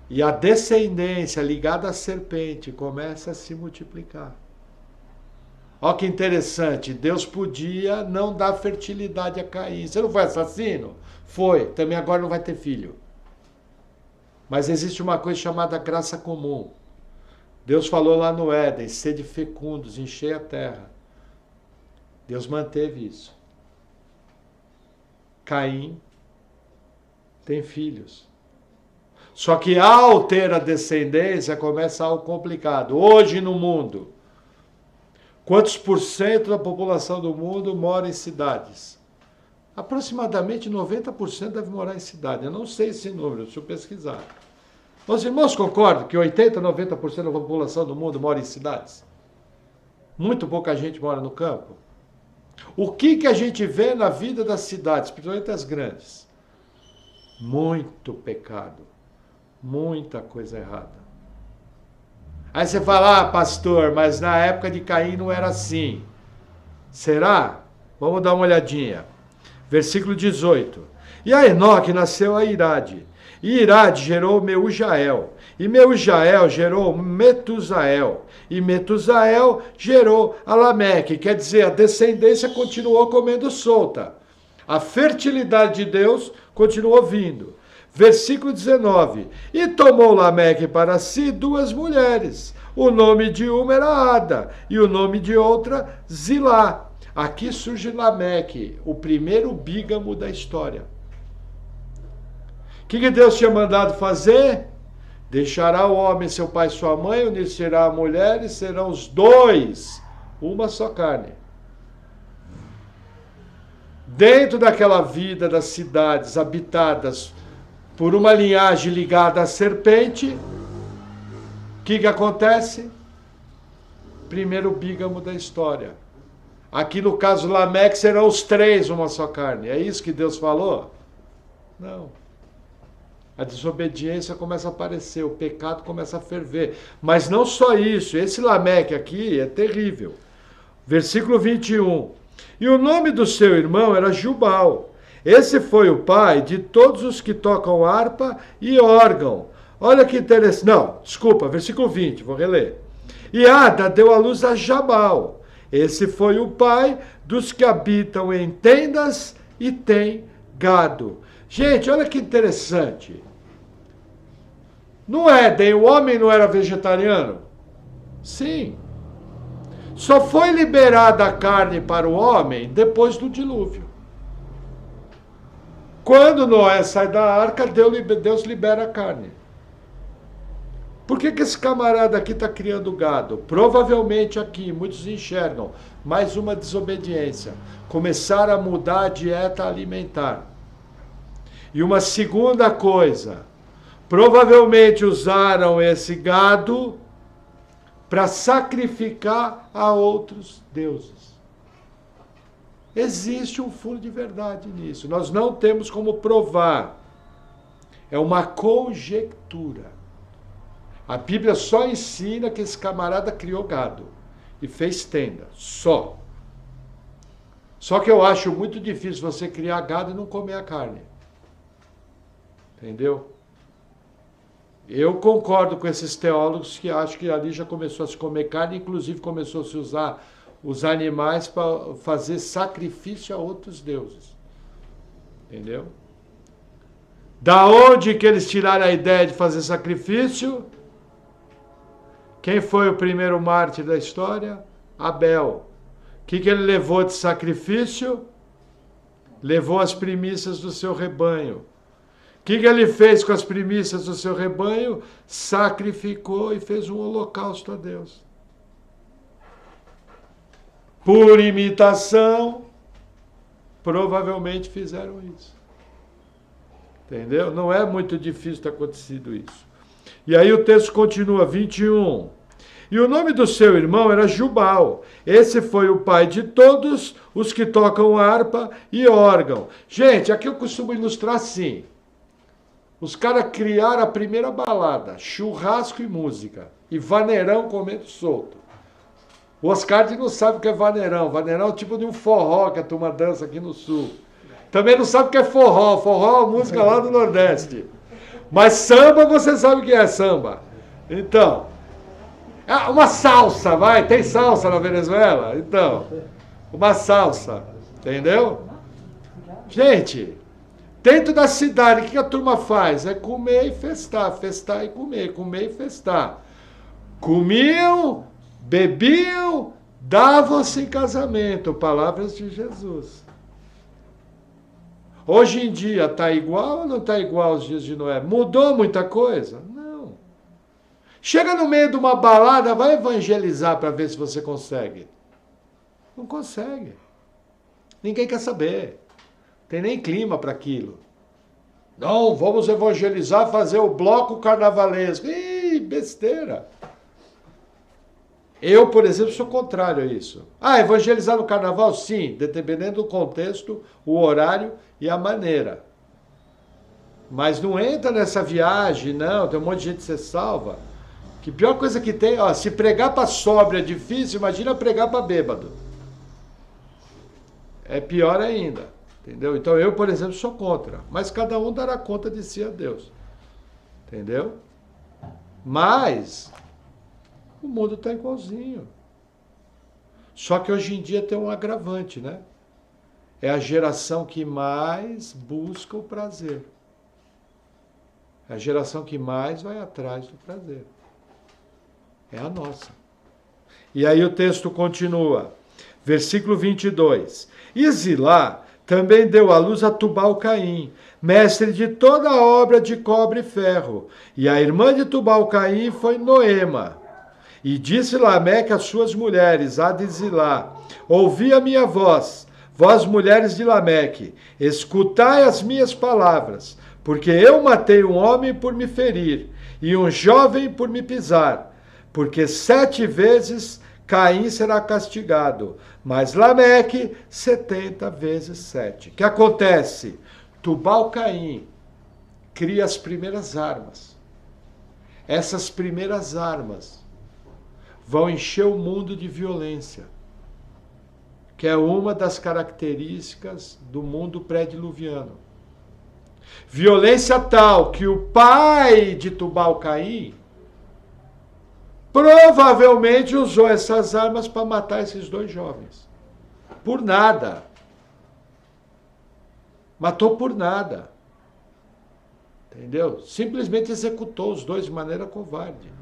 E a descendência ligada à serpente começa a se multiplicar. Olha que interessante, Deus podia não dar fertilidade a Caim. Você não foi assassino? Foi, também agora não vai ter filho. Mas existe uma coisa chamada graça comum. Deus falou lá no Éden, sede fecundos, enchei a terra. Deus manteve isso. Caim tem filhos. Só que ao ter a descendência, começa algo complicado. Hoje no mundo, quantos por cento da população do mundo mora em cidades? Aproximadamente 90% deve morar em cidade. Eu não sei esse número, deixa eu pesquisar. Os irmãos concordam que 80%, 90% da população do mundo mora em cidades? Muito pouca gente mora no campo. O que a gente vê na vida das cidades, principalmente as grandes? Muito pecado. Muita coisa errada. Aí você fala, pastor, mas na época de Caim não era assim. Será? Vamos dar uma olhadinha. Versículo 18. E a Enoque nasceu a Irade. E Irade gerou Meujael. E Meujael gerou Metusael. E Metusael gerou Alameque. Quer dizer, a descendência continuou comendo solta. A fertilidade de Deus continuou vindo. Versículo 19. E tomou Lameque para si 2 mulheres. O nome de uma era Ada e o nome de outra Zilá. Aqui surge Lameque, o primeiro bígamo da história. O que Deus tinha mandado fazer? Deixará o homem seu pai e sua mãe, unir-se-á a mulher e serão os 2 uma só carne. Dentro daquela vida das cidades habitadas por uma linhagem ligada à serpente, o que acontece? Primeiro bígamo da história. Aqui no caso Lameque serão os 3 uma só carne. É isso que Deus falou? Não. A desobediência começa a aparecer, o pecado começa a ferver. Mas não só isso, esse Lameque aqui é terrível. Versículo 21. E o nome do seu irmão era Jubal. Esse foi o pai de todos os que tocam harpa e órgão. Olha que interessante. Não, desculpa, versículo 20, vou reler. E Ada deu à luz a Jabal. Esse foi o pai dos que habitam em tendas e têm gado. Gente, olha que interessante. No Éden, o homem não era vegetariano? Sim. Só foi liberada a carne para o homem depois do dilúvio. Quando Noé sai da arca, Deus libera a carne. Por que esse camarada aqui está criando gado? Provavelmente aqui, muitos enxergam, mais uma desobediência. Começaram a mudar a dieta alimentar. E uma segunda coisa, provavelmente usaram esse gado para sacrificar a outros deuses. Existe um fundo de verdade nisso. Nós não temos como provar. É uma conjectura. A Bíblia só ensina que esse camarada criou gado e fez tenda. Só. Só que eu acho muito difícil você criar gado e não comer a carne. Entendeu? Eu concordo com esses teólogos que acham que ali já começou a se comer carne, inclusive começou a se usar os animais para fazer sacrifício a outros deuses. Entendeu? Da onde que eles tiraram a ideia de fazer sacrifício? Quem foi o primeiro mártir da história? Abel. O que ele levou de sacrifício? Levou as primícias do seu rebanho. O que ele fez com as primícias do seu rebanho? Sacrificou e fez um holocausto a Deus. Por imitação, provavelmente fizeram isso. Entendeu? Não é muito difícil ter acontecido isso. E aí o texto continua, 21. E o nome do seu irmão era Jubal. Esse foi o pai de todos os que tocam harpa e órgão. Gente, aqui eu costumo ilustrar assim. Os caras criaram a primeira balada, churrasco e música, e vaneirão comendo solto. O Oscar não sabe o que é vaneirão. Vaneirão é o tipo de um forró que a turma dança aqui no sul. Também não sabe o que é forró. Forró é uma música lá do Nordeste. Mas samba, você sabe o que é samba. Então, uma salsa, vai. Tem salsa na Venezuela? Então, uma salsa. Entendeu? Gente, dentro da cidade, o que a turma faz? É comer e festar. Festar e comer. Comer e festar. Comiam, bebiam, davam-se em casamento. Palavras de Jesus. Hoje em dia está igual ou não está igual aos dias de Noé? Mudou muita coisa? Não. Chega no meio de uma balada, vai evangelizar para ver se você consegue. Não consegue. Ninguém quer saber. Tem nem clima para aquilo. Não, vamos evangelizar, fazer o bloco carnavalesco. Ih, besteira. Eu, por exemplo, sou contrário a isso. Evangelizar no carnaval? Sim, dependendo do contexto, o horário e a maneira. Mas não entra nessa viagem, não, tem um monte de gente que você salva. Que pior coisa que tem, se pregar para sóbrio é difícil, imagina pregar para bêbado. É pior ainda, entendeu? Então eu, por exemplo, sou contra. Mas cada um dará conta de si a Deus. Entendeu? Mas o mundo está igualzinho. Só que hoje em dia tem um agravante, né? É a geração que mais busca o prazer. É a geração que mais vai atrás do prazer. É a nossa. E aí o texto continua. Versículo 22. E Zilá também deu à luz a Tubal-Caim, mestre de toda a obra de cobre e ferro. E a irmã de Tubal-Caim foi Noema. E disse Lameque às suas mulheres, a de Zilá: ouvi a minha voz, vós mulheres de Lameque, escutai as minhas palavras, porque eu matei um homem por me ferir, e um jovem por me pisar, porque 7 vezes Caim será castigado, mas Lameque 70 vezes 7. O que acontece? Tubal-Caim cria as primeiras armas. Essas primeiras armas vão encher o mundo de violência, que é uma das características do mundo pré-diluviano. Violência tal que o pai de Tubal-Caim provavelmente usou essas armas para matar esses 2 jovens. Por nada. Matou por nada. Entendeu? Simplesmente executou os 2 de maneira covarde.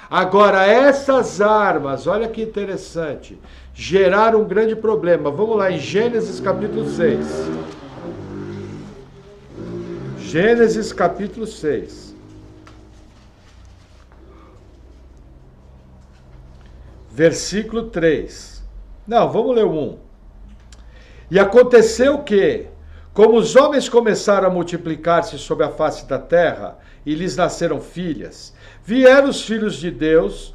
Agora, essas armas, olha que interessante, geraram um grande problema. Vamos lá em Gênesis capítulo 6. Gênesis capítulo 6. Versículo 3. Não, vamos ler o 1. E aconteceu que, como os homens começaram a multiplicar-se sobre a face da terra, e lhes nasceram filhas, viram os filhos de Deus,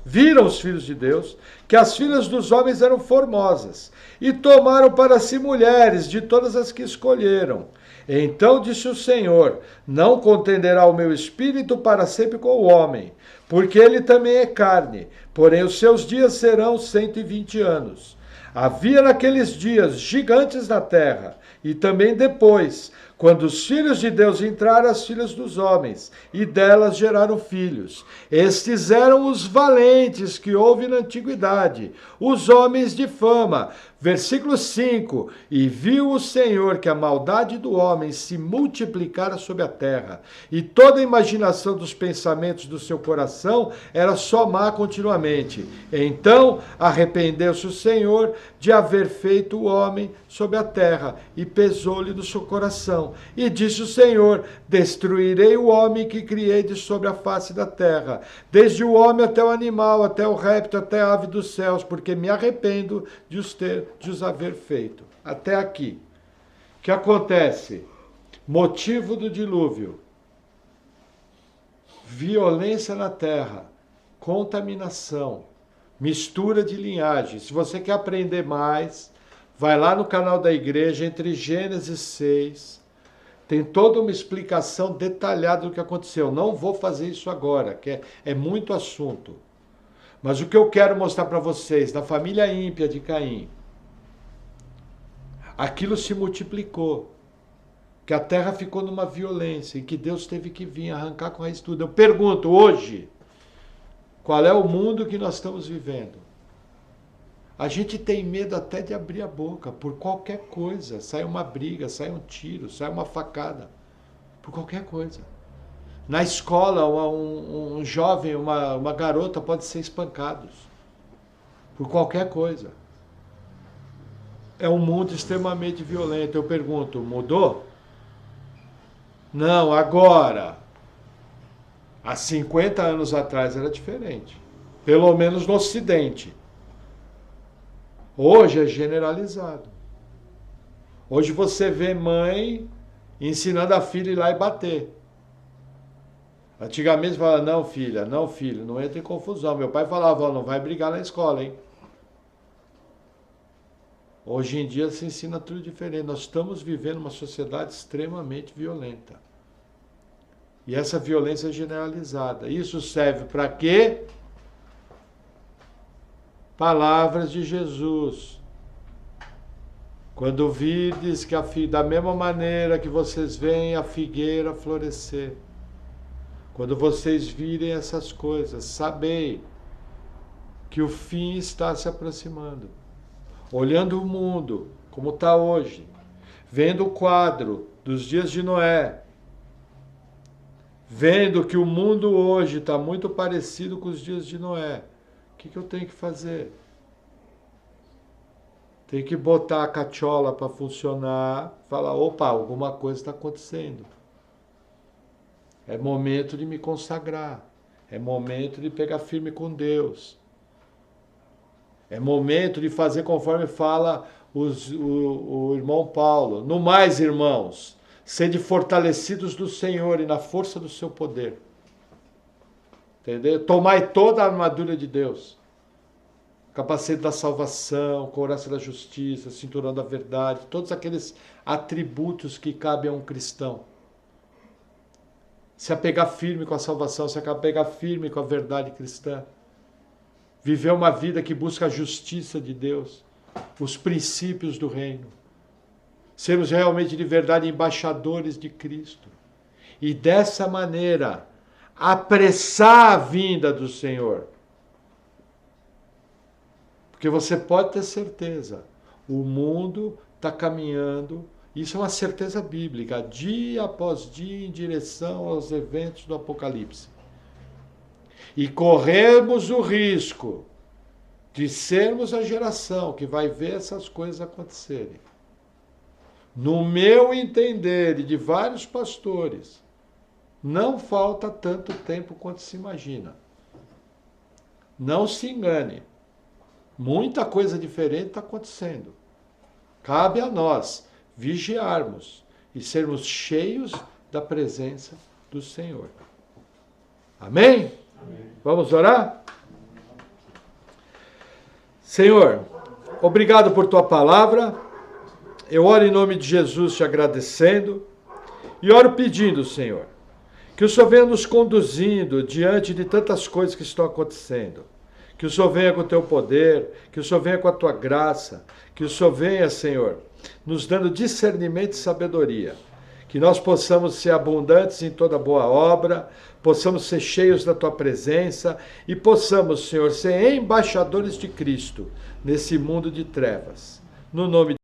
que as filhas dos homens eram formosas, e tomaram para si mulheres de todas as que escolheram. Então disse o Senhor: não contenderá o meu espírito para sempre com o homem, porque ele também é carne, porém os seus dias serão 120 anos. Havia naqueles dias gigantes na terra, e também depois, quando os filhos de Deus entraram as filhas dos homens, e delas geraram filhos. Estes eram os valentes que houve na antiguidade, os homens de fama. Versículo 5. E viu o Senhor que a maldade do homem se multiplicara sobre a terra, e toda a imaginação dos pensamentos do seu coração era só má continuamente. Então arrependeu-se o Senhor de haver feito o homem sobre a terra, e pesou-lhe no seu coração. E disse o Senhor: destruirei o homem que criei de sobre a face da terra, desde o homem até o animal, até o réptil, até a ave dos céus, porque me arrependo de os haver feito. Até aqui. O que acontece? Motivo do dilúvio: violência na terra, contaminação, mistura de linhagem. Se você quer aprender mais, vai lá no canal da igreja, entre Gênesis 6, tem toda uma explicação detalhada do que aconteceu. Não vou fazer isso agora, que é muito assunto. Mas o que eu quero mostrar para vocês, da família ímpia de Caim, aquilo se multiplicou, que a terra ficou numa violência, e que Deus teve que vir arrancar com a raiz tudo. Eu pergunto hoje, qual é o mundo que nós estamos vivendo? A gente tem medo até de abrir a boca por qualquer coisa. Sai uma briga, sai um tiro, sai uma facada. Por qualquer coisa. Na escola, um jovem, uma garota pode ser espancados. Por qualquer coisa. É um mundo extremamente violento. Eu pergunto, mudou? Não, agora. Há 50 anos atrás era diferente. Pelo menos no Ocidente. Hoje é generalizado. Hoje você vê mãe ensinando a filha a ir lá e bater. Antigamente falava, não filha, não filho, não entra em confusão. Meu pai falava, não vai brigar na escola, hein? Hoje em dia se ensina tudo diferente. Nós estamos vivendo uma sociedade extremamente violenta. E essa violência é generalizada. Isso serve para quê? Palavras de Jesus. Quando virdes que da mesma maneira que vocês veem a figueira florescer, quando vocês virem essas coisas, sabei que o fim está se aproximando. Olhando o mundo como está hoje, vendo o quadro dos dias de Noé, vendo que o mundo hoje está muito parecido com os dias de Noé, o que eu tenho que fazer? Tem que botar a cachola para funcionar, falar, opa, alguma coisa está acontecendo. É momento de me consagrar. É momento de pegar firme com Deus. É momento de fazer conforme fala o irmão Paulo. No mais, irmãos, sede fortalecidos do Senhor e na força do seu poder. Entendeu? Tomai toda a armadura de Deus. Capacete da salvação, couraça da justiça, cinturão da verdade, todos aqueles atributos que cabem a um cristão. Se apegar firme com a salvação, se apegar firme com a verdade cristã. Viver uma vida que busca a justiça de Deus, os princípios do reino. Sermos realmente de verdade embaixadores de Cristo. E dessa maneira, apressar a vinda do Senhor. Porque você pode ter certeza, o mundo está caminhando, isso é uma certeza bíblica, dia após dia em direção aos eventos do Apocalipse. E corremos o risco de sermos a geração que vai ver essas coisas acontecerem. No meu entender e de vários pastores, não falta tanto tempo quanto se imagina. Não se engane. Muita coisa diferente está acontecendo. Cabe a nós vigiarmos e sermos cheios da presença do Senhor. Amém? Amém. Vamos orar? Senhor, obrigado por tua palavra. Eu oro em nome de Jesus te agradecendo e oro pedindo, Senhor, que o Senhor venha nos conduzindo diante de tantas coisas que estão acontecendo. Que o Senhor venha com o teu poder, que o Senhor venha com a tua graça, que o Senhor venha, Senhor, nos dando discernimento e sabedoria. Que nós possamos ser abundantes em toda boa obra, possamos ser cheios da tua presença e possamos, Senhor, ser embaixadores de Cristo nesse mundo de trevas. No nome